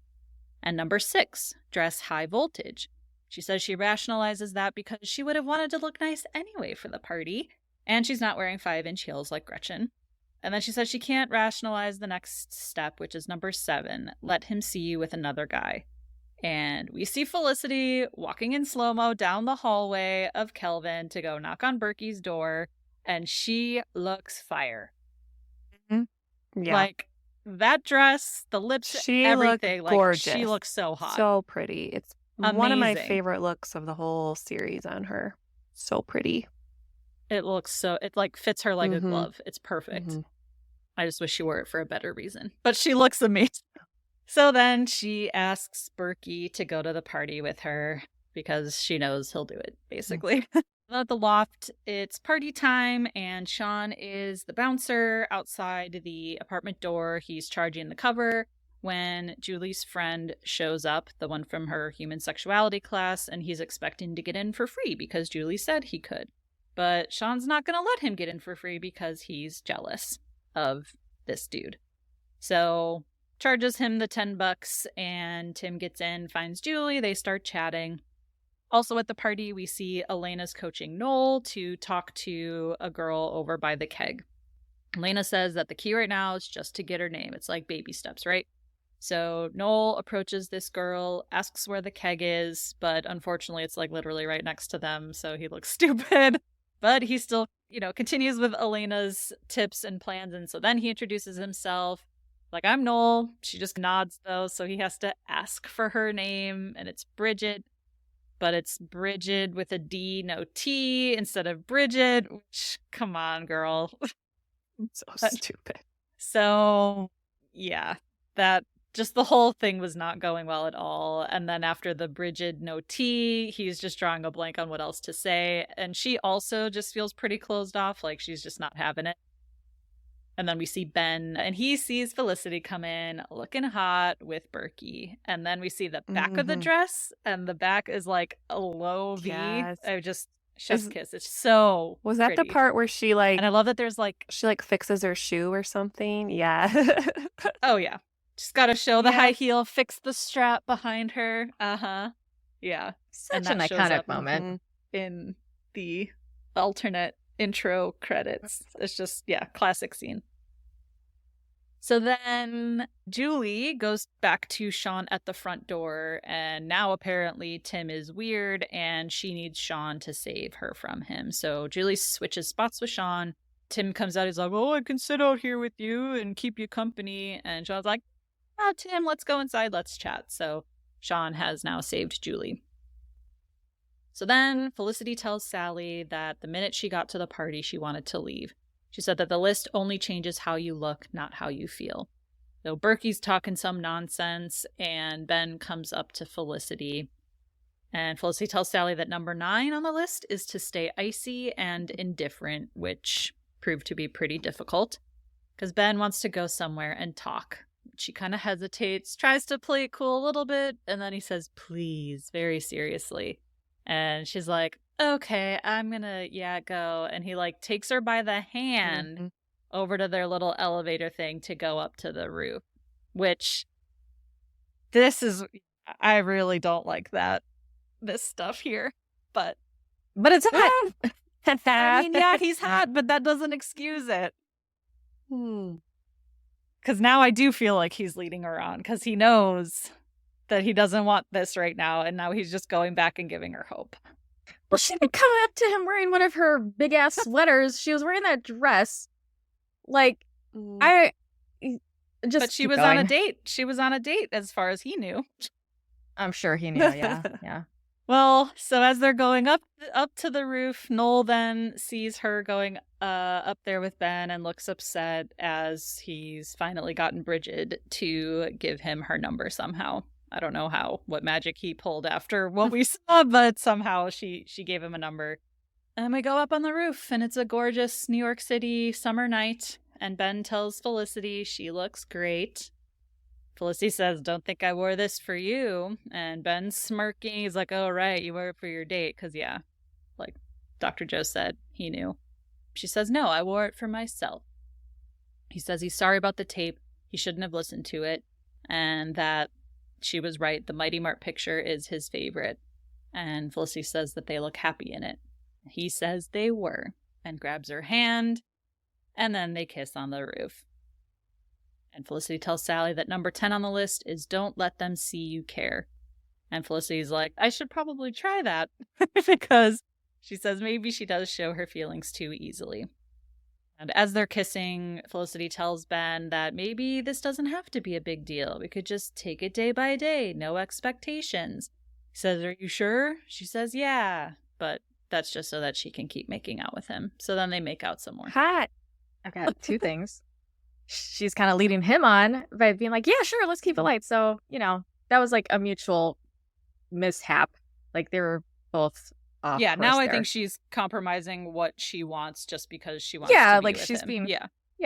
And number 6, dress high voltage. She says she rationalizes that because she would have wanted to look nice anyway for the party, and she's not wearing 5-inch heels like Gretchen. And then she says she can't rationalize the next step, which is number 7, let him see you with another guy. And we see Felicity walking in slow-mo down the hallway of Kelvin to go knock on Berkey's door, and she looks fire. Mm-hmm. Yeah. Like, that dress, the lips, she everything. Looked gorgeous. She looks so hot. So pretty. It's amazing. One of my favorite looks of the whole series on her. So pretty. It looks so, it like fits her like a glove. It's perfect. Mm-hmm. I just wish she wore it for a better reason. But she looks amazing. So then she asks Berkey to go to the party with her because she knows he'll do it, basically. At the loft, it's party time, and Sean is the bouncer outside the apartment door. He's charging the cover when Julie's friend shows up, the one from her human sexuality class, and he's expecting to get in for free because Julie said he could. But Sean's not going to let him get in for free because he's jealous of this dude. So charges him the $10, and Tim gets in, finds Julie, they start chatting. Also at the party, we see Elena's coaching Noel to talk to a girl over by the keg. Elena says that the key right now is just to get her name. It's like baby steps, right? So Noel approaches this girl, asks where the keg is, but unfortunately it's like literally right next to them, so he looks stupid. But he continues with Elena's tips and plans. And so then he introduces himself. Like, I'm Noel. She just nods, though. So he has to ask for her name. And it's Bridget. But it's Bridget with a D, no T, instead of Bridget. Which, come on, girl. So stupid. So, yeah, that just the whole thing was not going well at all. And then after the Bridget no T, he's just drawing a blank on what else to say. And she also just feels pretty closed off, like she's just not having it. And then we see Ben, and he sees Felicity come in looking hot with Berkey. And then we see the back of the dress, and the back is like a low V. Yes. I just chef's kiss. It's so Was that pretty. the part where she like, and I love that there's like, she like fixes her shoe or something? Yeah. oh yeah, just gotta show the high heel, fix the strap behind her. Yeah, Such an iconic moment. in the alternate intro credits. It's just, yeah, classic scene. So then Julie goes back to Sean at the front door, and now apparently Tim is weird and she needs Sean to save her from him. So Julie switches spots with Sean. Tim comes out, he's like, oh, I can sit out here with you and keep you company. And Sean's like, oh, Tim, let's go inside, let's chat. So Sean has now saved Julie. So then Felicity tells Sally that the minute she got to the party, she wanted to leave. She said that the list only changes how you look, not how you feel. So Berkey's talking some nonsense, and Ben comes up to Felicity. And Felicity tells Sally that number 9 on the list is to stay icy and indifferent, which proved to be pretty difficult, because Ben wants to go somewhere and talk. She kind of hesitates, tries to play it cool a little bit, and then he says, please, very seriously. And she's like, okay, I'm gonna, go. And he like takes her by the hand over to their little elevator thing to go up to the roof, which I really don't like this stuff here, but it's hot. I mean, yeah, he's hot, but that doesn't excuse it. Because now I do feel like he's leading her on, because he knows that he doesn't want this right now, and now he's just going back and giving her hope. Well, she didn't come up to him wearing one of her big ass sweaters. She was wearing that dress. Like, But she was on a date. She was on a date, as far as he knew. I'm sure he knew. Yeah. Well, so as they're going up to the roof, Noel then sees her going up there with Ben and looks upset as he's finally gotten Bridget to give him her number somehow. I don't know what magic he pulled after what we saw, but somehow she gave him a number. And we go up on the roof, and it's a gorgeous New York City summer night. And Ben tells Felicity she looks great. Felicity says, don't think I wore this for you. And Ben's smirking. He's like, oh, right, you wore it for your date. Because, yeah, like Dr. Joe said, he knew. She says, no, I wore it for myself. He says he's sorry about the tape. He shouldn't have listened to it. And that she was right. The Mighty Mart picture is his favorite. And Felicity says that they look happy in it. He says they were, and grabs her hand. And then they kiss on the roof. And Felicity tells Sally that number 10 on the list is don't let them see you care. And Felicity's like, I should probably try that. Because she says maybe she does show her feelings too easily. And as they're kissing, Felicity tells Ben that maybe this doesn't have to be a big deal. We could just take it day by day, no expectations. He says, are you sure? She says, yeah. But that's just so that she can keep making out with him. So then they make out some more. Hot. I've got 2 things. She's kind of leading him on by being like, yeah, sure, let's keep it light. So, that was like a mutual mishap. Like they were both off. Yeah, now I there. think she's compromising what she wants just because she wants yeah, to be like with she's him. being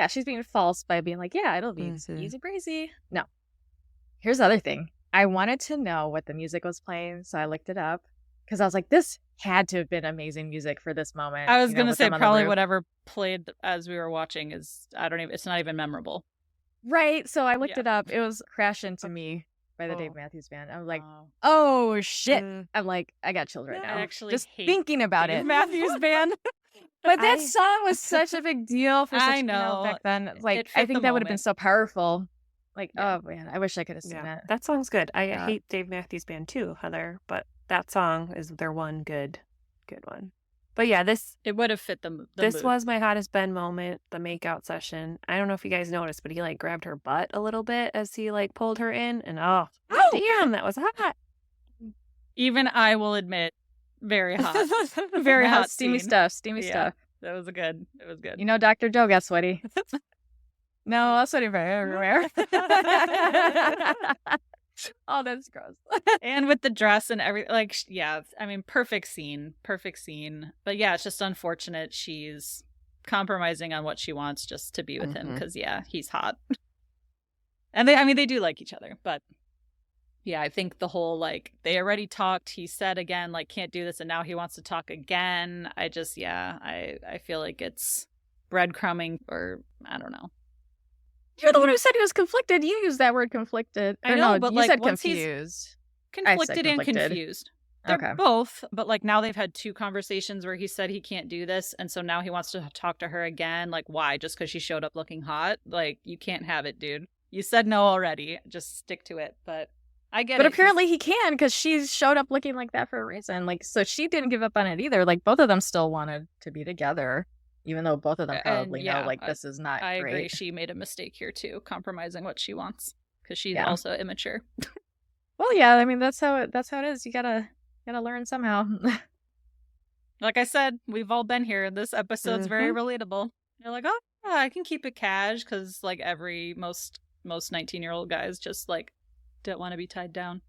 she's being false by being like, yeah, it'll be easy breezy. No. Here's the other thing. I wanted to know what the music was playing, so I looked it up because I was like, this had to have been amazing music for this moment. I was gonna say probably whatever played as we were watching is it's not even memorable. Right. So I looked it up. It was Crash Into Me by the Dave Matthews Band. I was like, oh shit. I'm like, I got chilled right now. I actually just hate thinking about Dave it. Matthews Band. But that song was such a big deal for I know. back then. Like I think that would have been so powerful. Like, oh man, I wish I could have seen that. That song's good. I hate Dave Matthews Band too, Heather, but that song is their one good one. But yeah, It would have fit the this mood. was my hottest Ben moment, the makeout session. I don't know if you guys noticed, but he like grabbed her butt a little bit as he like pulled her in, and damn, that was hot. Even I will admit, very hot. Very hot steamy scene. stuff. Steamy Yeah. stuff. That was good. It was good. You know, Dr. Joe got sweaty. No, I'll sweaty everywhere. Oh, that's gross. And with the dress and everything, like, yeah, I mean, perfect scene. But yeah, it's just unfortunate she's compromising on what she wants just to be with him because, yeah, he's hot. And they do like each other, but yeah, I think the whole, like, they already talked, he said again, like, can't do this, and now he wants to talk again. I feel like it's breadcrumbing, or I don't know. You're the one who said he was conflicted. You used that word conflicted. I know, but you like, said once confused. Conflicted and confused. They're Okay. both, but like now they've had 2 conversations where he said he can't do this, and so now he wants to talk to her again. Like, why? Just because she showed up looking hot? Like, you can't have it, dude. You said no already. Just stick to it. But I get it. But apparently he can, because she showed up looking like that for a reason. Like, so she didn't give up on it either. Like, both of them still wanted to be together, even though both of them probably know, like, this is not I great. agree. She made a mistake here too, compromising what she wants because she's also immature. Well, yeah, I mean that's how it is. You gotta learn somehow. Like I said, we've all been here. This episode's very relatable. You're like, oh, yeah, I can keep it cash because like most 19-year-old guys just like don't want to be tied down.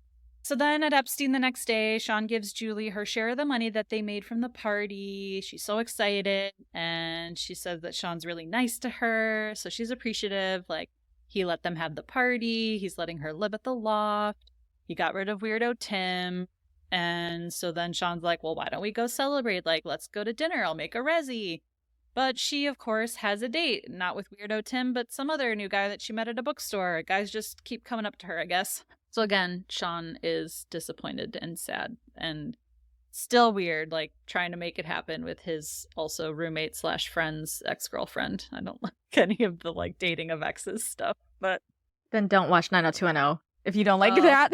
So then at Epstein the next day, Sean gives Julie her share of the money that they made from the party. She's so excited, and she says that Sean's really nice to her, so she's appreciative. Like, he let them have the party. He's letting her live at the loft. He got rid of Weirdo Tim. And so then Sean's like, well, why don't we go celebrate? Like, let's go to dinner. I'll make a resi. But she, of course, has a date. Not with Weirdo Tim, but some other new guy that she met at a bookstore. Guys just keep coming up to her, I guess. So again, Sean is disappointed and sad and still weird, like trying to make it happen with his also roommate / friend's ex-girlfriend. I don't like any of the like dating of exes stuff, but Then don't watch 90210 if you don't like that.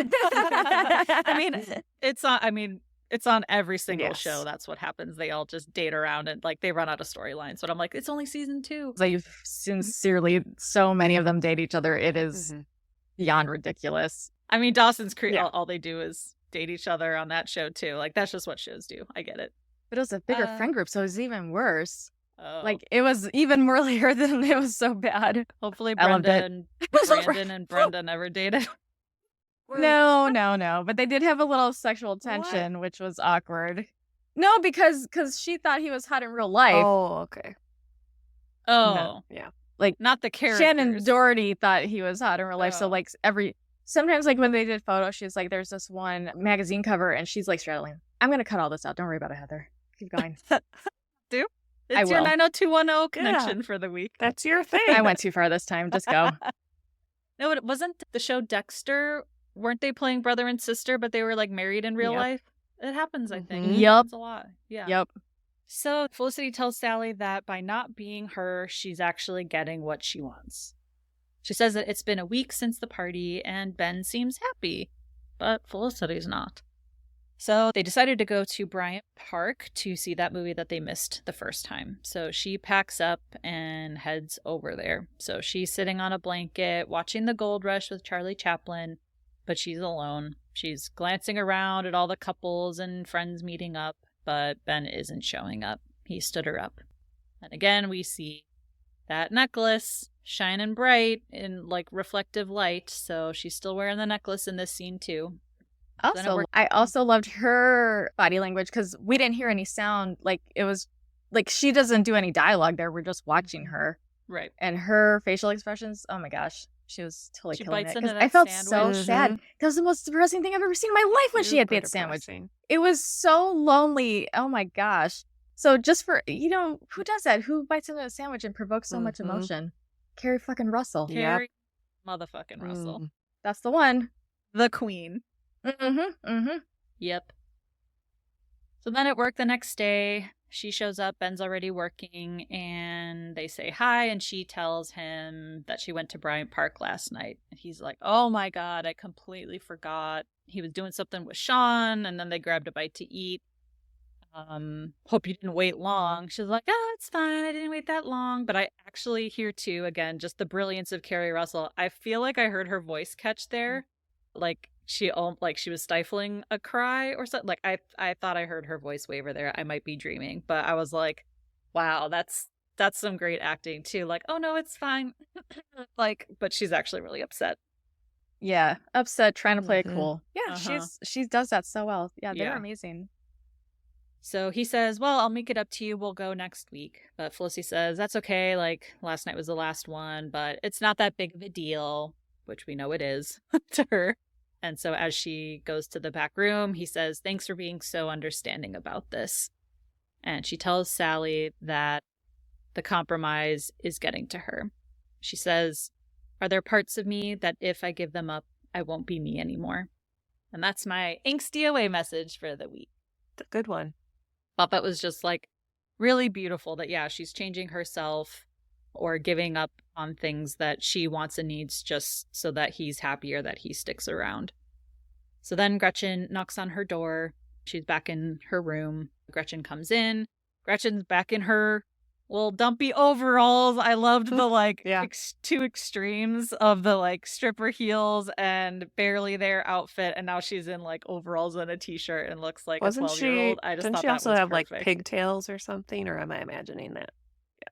It's on every single show. That's what happens. They all just date around and like they run out of storylines. But I'm like, it's only season 2. Like, sincerely, so many of them date each other. It is beyond ridiculous. I mean, Dawson's Creek, all they do is date each other on that show too. Like, that's just what shows do. I get it. But it was a bigger friend group, so it was even worse. Oh. Like, it was even more later than it was so bad. Hopefully Brandon and Brenda never dated. No. But they did have a little sexual tension, which was awkward. No, because she thought he was hot in real life. Oh, okay. Oh. No, yeah. Like, not the characters. Shannon Doherty thought he was hot in real life. So, like, sometimes, like, when they did photos, she's like, there's this one magazine cover, and she's like straddling. I'm going to cut all this out. Don't worry about it, Heather. Keep going. Do? It's your 90210 connection for the week. That's your thing. I went too far this time. Just go. No, it wasn't the show Dexter. Weren't they playing brother and sister, but they were like married in real life? It happens, I think. Yep. It's a lot. Yeah. Yep. So Felicity tells Sally that by not being her, she's actually getting what she wants. She says that it's been a week since the party and Ben seems happy, but Felicity's not. So they decided to go to Bryant Park to see that movie that they missed the first time. So she packs up and heads over there. So she's sitting on a blanket watching the Gold Rush with Charlie Chaplin, but she's alone. She's glancing around at all the couples and friends meeting up, but Ben isn't showing up. He stood her up. And again, we see that necklace shining bright in like reflective light. So she's still wearing the necklace in this scene too. I also loved her body language because we didn't hear any sound. Like, it was like she doesn't do any dialogue there. We're just watching her. Right. And her facial expressions, oh my gosh, she was totally killing it. Into I felt sandwich. so sad. That was the most depressing thing I've ever seen in my life when she had that sandwich. It was so lonely. Oh my gosh. So just for, who does that? Who bites into a sandwich and provokes so much emotion? Carrie fucking Russell. Carrie motherfucking Russell. That's the one. The queen. Yep. So then at work the next day, she shows up, Ben's already working, and they say hi, and she tells him that she went to Bryant Park last night. And he's like, oh my God, I completely forgot. He was doing something with Sean, and then they grabbed a bite to eat. Hope you didn't wait long. She's like, oh, it's fine. I didn't wait that long. But I actually hear too, again, just the brilliance of Carrie Russell. I feel like I heard her voice catch there. Like she was stifling a cry or something. Like I thought I heard her voice waver there. I might be dreaming, but I was like, wow, that's some great acting too. Like, oh no, it's fine. Like, but she's actually really upset. Yeah, upset, trying to play it cool. Yeah, Uh-huh. she does that so well. Yeah, they're Yeah. amazing. So he says, well, I'll make it up to you. We'll go next week. But Felicity says, that's okay. Like, last night was the last one, but it's not that big of a deal, which we know it is to her. And so as she goes to the back room, he says, thanks for being so understanding about this. And she tells Sally that the compromise is getting to her. She says, are there parts of me that if I give them up, I won't be me anymore? And that's my angsty away message for the week. It's a good one. Thought that was just like really beautiful that, yeah, she's changing herself or giving up on things that she wants and needs just so that he's happier, that he sticks around. So then Gretchen knocks on her door. She's back in her room. Gretchen comes in. Gretchen's back in her little dumpy overalls. I loved the Yeah. two extremes of the like stripper heels and barely there outfit, and now she's in like overalls and a t-shirt and looks like Wasn't a 12-year-old. I just didn't thought she that also was have like perfect. pigtails or something, or am I imagining that?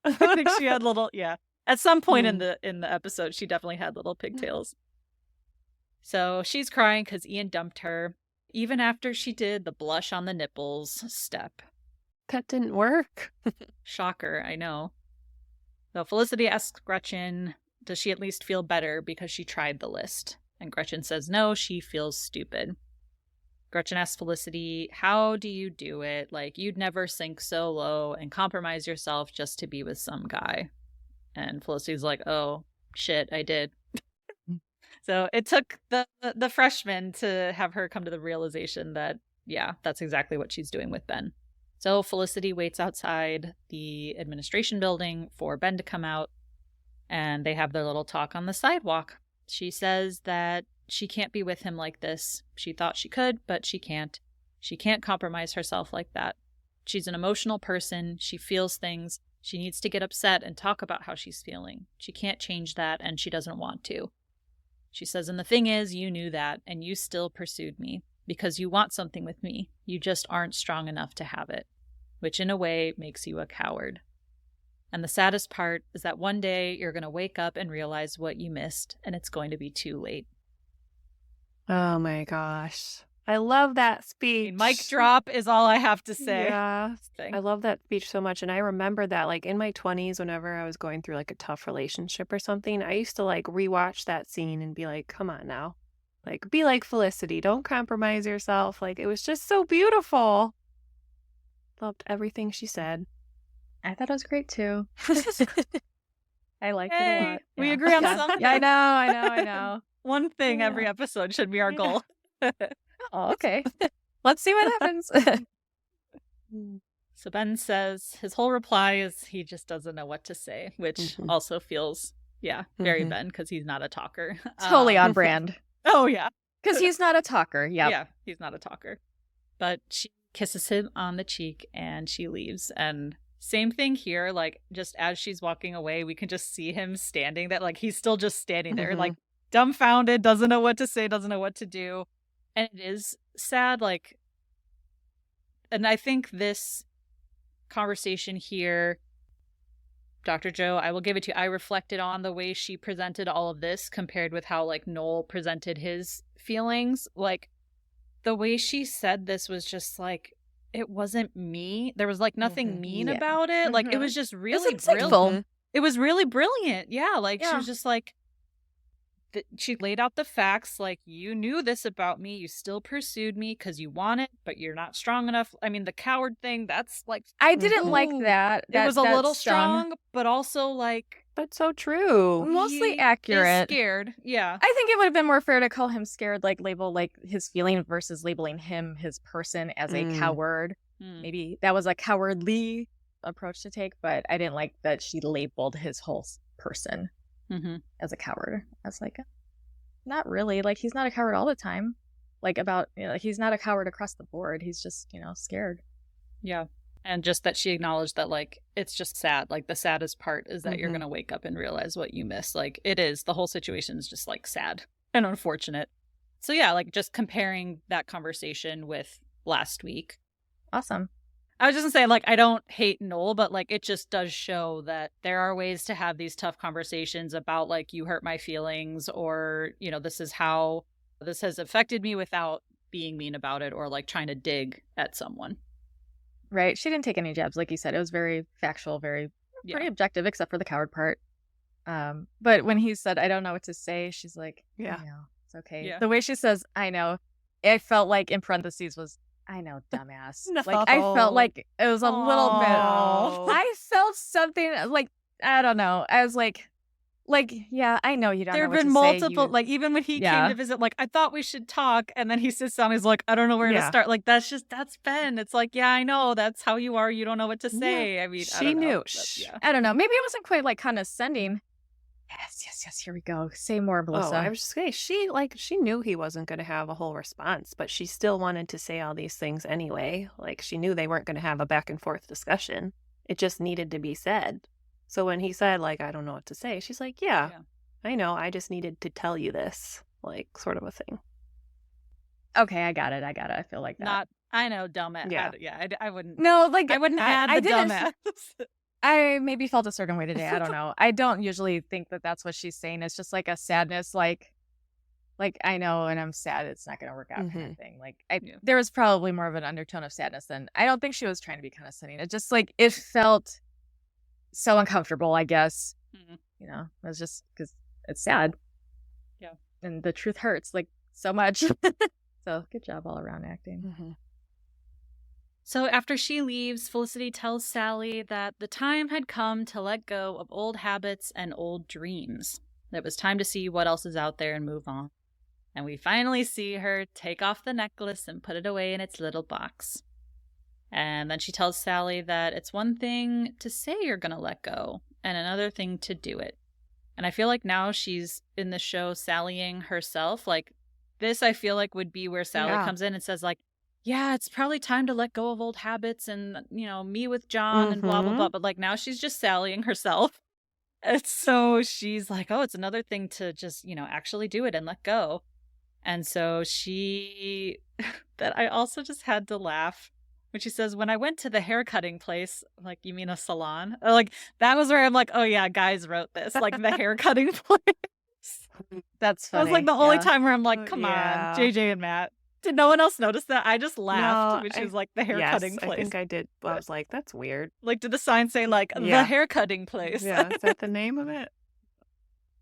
I think she had little, yeah. At some point in the episode, she definitely had little pigtails. So she's crying because Ian dumped her, even after she did the blush on the nipples step. That didn't work. Shocker, I know. So Felicity asks Gretchen, does she at least feel better because she tried the list? And Gretchen says no, she feels stupid. Gretchen asks Felicity, how do you do it? Like, you'd never sink so low and compromise yourself just to be with some guy. And Felicity's like, oh, shit, I did. So it took the freshman to have her come to the realization that, yeah, that's exactly what she's doing with Ben. So Felicity waits outside the administration building for Ben to come out, and they have their little talk on the sidewalk. She says that she can't be with him like this. She thought she could, but she can't. She can't compromise herself like that. She's an emotional person. She feels things. She needs to get upset and talk about how she's feeling. She can't change that, and she doesn't want to. She says, and the thing is, you knew that, and you still pursued me because you want something with me. You just aren't strong enough to have it, which in a way makes you a coward. And the saddest part is that one day you're going to wake up and realize what you missed, and it's going to be too late. Oh my gosh. I love that speech. Mic drop is all I have to say. Yeah. I love that speech so much. And I remember that like in my 20s, whenever I was going through like a tough relationship or something, I used to like rewatch that scene and be like, come on now. Like, be like Felicity. Don't compromise yourself. Like, it was just so beautiful. Loved everything she said. I thought it was great too. I liked it a lot. We agree on something. Yeah, I know. One thing every episode should be our goal. Oh, okay. Let's see what happens. So Ben says his whole reply is he just doesn't know what to say, which also feels, very Ben, because he's not a talker. Totally on brand. Oh, yeah. Because he's not a talker. Yep. Yeah, he's not a talker. But she kisses him on the cheek and she leaves. And same thing here, like just as she's walking away, we can just see him standing there. Like he's still just standing there, like dumbfounded, doesn't know what to say, doesn't know what to do. And it is sad, like, and I think this conversation here, Dr. Joe, I will give it to you. I reflected on the way she presented all of this compared with how like Noel presented his feelings. Like the way she said this was just like, it wasn't me. There was like nothing mean about it. Like it was just really brilliant. It was really brilliant. Yeah. Like she was just like, she laid out the facts, like, you knew this about me, you still pursued me because you want it, but you're not strong enough. I mean, the coward thing, that's like, I didn't like that. It was a little strong, but also like, that's so true. Mostly accurate. Scared, yeah. I think it would have been more fair to call him scared, like label like his feeling versus labeling him, his person, as a coward. Maybe that was a cowardly approach to take, but I didn't like that she labeled his whole person as a coward. I was like, not really. Like, he's not a coward all the time. Like, about, he's not a coward across the board. He's just, scared. Yeah. And just that she acknowledged that, like, it's just sad. Like, the saddest part is that you're going to wake up and realize what you missed. Like, it is. The whole situation is just, like, sad and unfortunate. So, yeah, like, just comparing that conversation with last week. Awesome. I was just going to say, like, I don't hate Noel, but, like, it just does show that there are ways to have these tough conversations about, like, you hurt my feelings, or, you know, this is how this has affected me, without being mean about it or, like, trying to dig at someone. Right. She didn't take any jabs, like you said. It was very factual, pretty objective, except for the coward part. But when he said, I don't know what to say, she's like, Yeah. I know. It's okay. Yeah. The way she says, I know, it felt like in parentheses was, I know, dumbass. No. Like, I felt like it was a little bit. Aw. I felt something like, I don't know. I was like, yeah, I know you don't There know have what been to multiple, say. like, even when he came Yeah. to visit, like, I thought we should talk, and then he sits down, he's like, I don't know where to Yeah. start. Like, that's Ben. It's like, yeah, I know, that's how you are. You don't know what to say. I mean, I She don't know. knew. Yeah. I don't know. Maybe it wasn't quite like condescending. Yes. Here we go. Say more, Melissa. Oh, I was just saying, she knew he wasn't going to have a whole response, but she still wanted to say all these things anyway. Like, she knew they weren't going to have a back and forth discussion. It just needed to be said. So when he said, like, I don't know what to say, she's like, yeah. I know. I just needed to tell you this, like, sort of a thing. Okay, I got it. I feel like that. Not, I know, dumbass. Yeah. I wouldn't. No, like I wouldn't add I the didn't- dumbass. I maybe felt a certain way today. I don't know. I don't usually think that that's what she's saying. It's just like a sadness, like I know, and I'm sad. It's not going to work out kind of thing. Like there was probably more of an undertone of sadness than I don't think she was trying to be condescending. It just like it felt so uncomfortable. I guess you know, it was just because it's sad. Yeah, and the truth hurts like so much. So good job all around acting. So after she leaves, Felicity tells Sally that the time had come to let go of old habits and old dreams. It was time to see what else is out there and move on. And we finally see her take off the necklace and put it away in its little box. And then she tells Sally that it's one thing to say you're going to let go and another thing to do it. And I feel like now she's in the show sallying herself. Like, this I feel like would be where Sally comes in and says, like, yeah, it's probably time to let go of old habits and, you know, me with John and blah, blah, blah. But, like, now she's just sallying herself. And so she's like, oh, it's another thing to just, you know, actually do it and let go. And so that I also just had to laugh when she says, when I went to the haircutting place, like, you mean a salon? Or, like, that was where I'm like, oh, yeah, guys wrote this, like, the haircutting place. That's funny. That was, like, the only time where I'm like, come on, JJ and Matt. Did no one else notice that? I just laughed, which is like the haircutting place. I think I did. I was like, that's weird. Like, did the sign say, like, the haircutting place? Yeah, is that the name of it?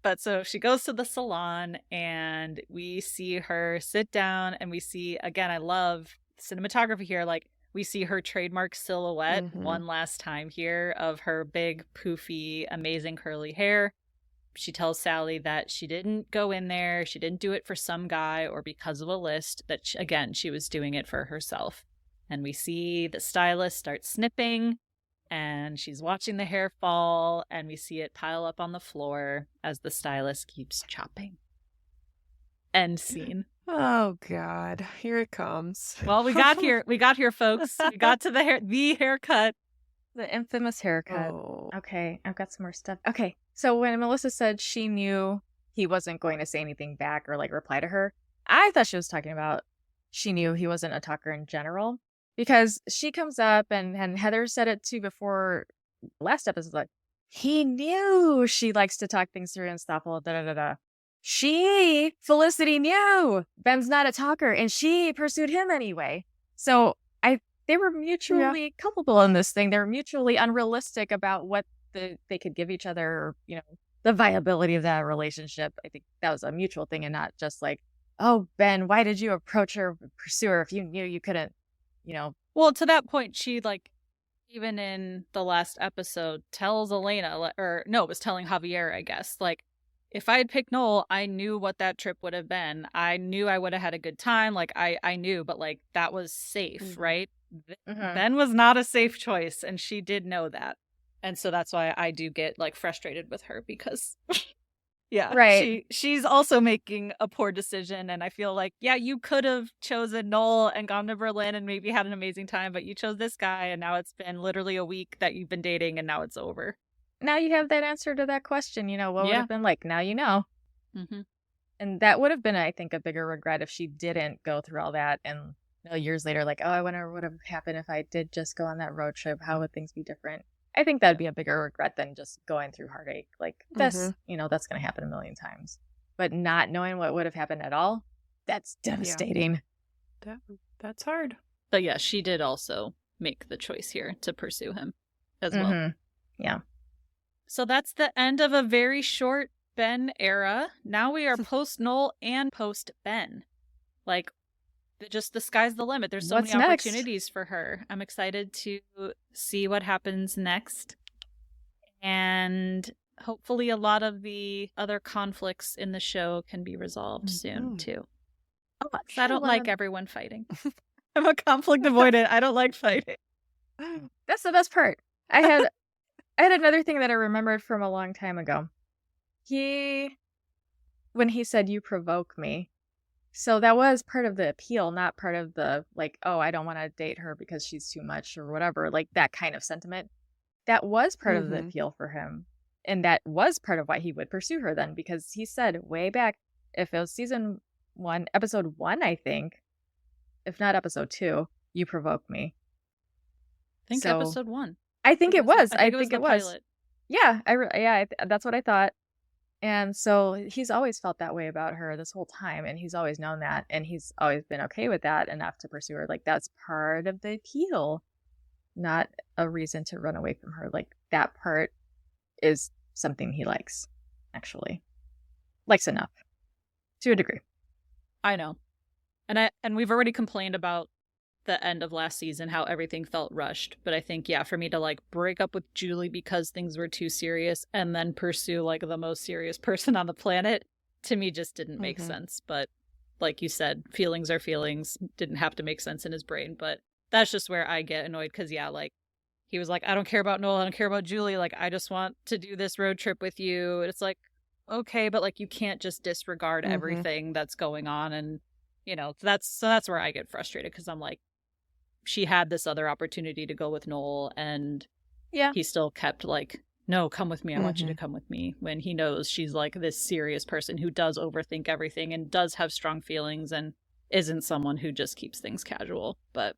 But so she goes to the salon and we see her sit down and we see, again, I love cinematography here. Like, we see her trademark silhouette one last time here of her big, poofy, amazing curly hair. She tells Sally that she didn't go in there, she didn't do it for some guy or because of a list, that she was doing it for herself. And we see the stylist start snipping, and she's watching the hair fall, and we see it pile up on the floor as the stylist keeps chopping. End scene. Oh God, here it comes. Well, we got here, folks. We got to the haircut. The infamous haircut. Oh. Okay, I've got some more stuff. Okay, so when Melissa said she knew he wasn't going to say anything back or like reply to her, I thought she was talking about she knew he wasn't a talker in general, because she comes up and Heather said it too before last episode, like, he knew she likes to talk things through and stuff. Da da da da. Felicity knew Ben's not a talker, and she pursued him anyway. So they were mutually culpable in this thing. They were mutually unrealistic about what they could give each other, or, you know, the viability of that relationship. I think that was a mutual thing, and not just like, oh, Ben, why did you approach her, pursue her if you knew you couldn't, you know? Well, to that point, she, like, even in the last episode, tells Elena, was telling Javier, I guess, like, if I had picked Noel, I knew what that trip would have been. I knew I would have had a good time. Like, I knew, but, like, that was safe, right? Ben was not a safe choice, and she did know that. And so that's why I do get, like, frustrated with her, because Yeah. Right. She's also making a poor decision. And I feel like, yeah, you could have chosen Noel and gone to Berlin and maybe had an amazing time, but you chose this guy. And now it's been literally a week that you've been dating and now it's over. Now you have that answer to that question. What would Yeah. have been like? Now you know. Mm-hmm. And that would have been, I think, a bigger regret if she didn't go through all that. And years later, like, oh, I wonder what would have happened if I did just go on that road trip. How would things be different? I think that'd be a bigger regret than just going through heartache. Like this, that's going to happen a million times. But not knowing what would have happened at all, that's devastating. Yeah. That's hard. But yeah, she did also make the choice here to pursue him as well. Yeah. So that's the end of a very short Ben era. Now we are post Noel and post Ben. Like, just the sky's the limit. There's so What's many next? opportunities for her. I'm excited to see what happens next. And hopefully a lot of the other conflicts in the show can be resolved soon, too. Oh, 'Cause I don't like everyone fighting. I'm a conflict avoidant. I don't like fighting. That's the best part. I had another thing that I remembered from a long time ago. When he said, "You provoke me." So that was part of the appeal, not part of the, like, oh, I don't want to date her because she's too much or whatever, like that kind of sentiment. That was part of the appeal for him. And that was part of why he would pursue her then, because he said way back, if it was season 1, episode 1, I think, if not episode 2, "You provoke me." I think episode 1. I think it was. I think it was. Pilot. Yeah, that's what I thought. And so he's always felt that way about her this whole time, and he's always known that, and he's always been okay with that enough to pursue her. Like, that's part of the appeal, not a reason to run away from her. Like, that part is something he likes, actually. Likes enough. To a degree. I know. And we've already complained about the end of last season, how everything felt rushed. But I think, yeah, for me to like break up with Julie because things were too serious and then pursue like the most serious person on the planet, to me just didn't make sense. But like you said, feelings are feelings. Didn't have to make sense in his brain. But that's just where I get annoyed because, yeah, like he was like, I don't care about Noel. I don't care about Julie. Like, I just want to do this road trip with you. And it's like, okay, but like you can't just disregard everything that's going on. And, that's where I get frustrated because I'm like, she had this other opportunity to go with Noel, and he still kept like, no, come with me. I want you to come with me, when he knows she's like this serious person who does overthink everything and does have strong feelings and isn't someone who just keeps things casual. But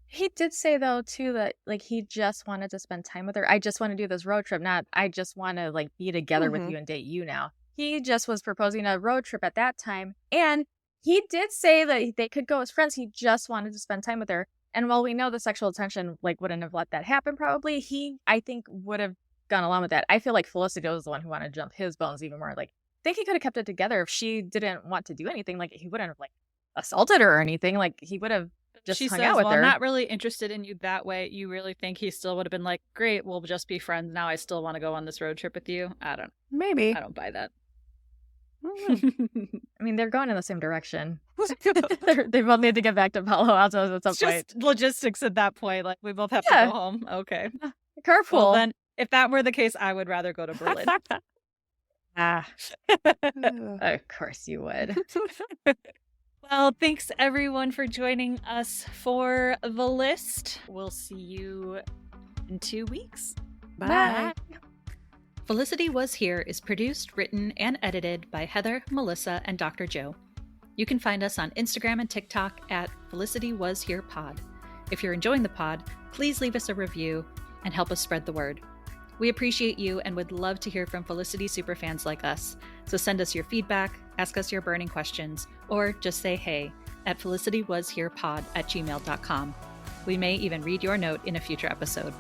he did say, though, too, that like he just wanted to spend time with her. I just want to do this road trip, not I just want to like be together with you and date you now. He just was proposing a road trip at that time. And he did say that they could go as friends. He just wanted to spend time with her. And while we know the sexual attention like wouldn't have let that happen, probably, he, I think, would have gone along with that. I feel like Felicity was the one who wanted to jump his bones even more. Like, I think he could have kept it together if she didn't want to do anything. Like, he wouldn't have like assaulted her or anything. Like, he would have just she hung says, out with well, her. I'm not really interested in you that way. You really think he still would have been like, great, we'll just be friends now. I still want to go on this road trip with you. I don't buy that. I mean, they're going in the same direction. They both need to get back to Palo Alto at some point. Just logistics at that point. Like, we both have to go home. Okay. Carpool. Well, then, if that were the case, I would rather go to Berlin. Of course you would. Well, thanks everyone for joining us for The List. We'll see you in 2 weeks. Bye. Felicity Was Here is produced, written, and edited by Heather, Melissa, and Dr. Joe. You can find us on Instagram and TikTok at Felicity Was Here Pod. If you're enjoying the pod, please leave us a review and help us spread the word. We appreciate you and would love to hear from Felicity superfans like us. So send us your feedback, ask us your burning questions, or just say hey at felicitywasherepod@gmail.com. We may even read your note in a future episode.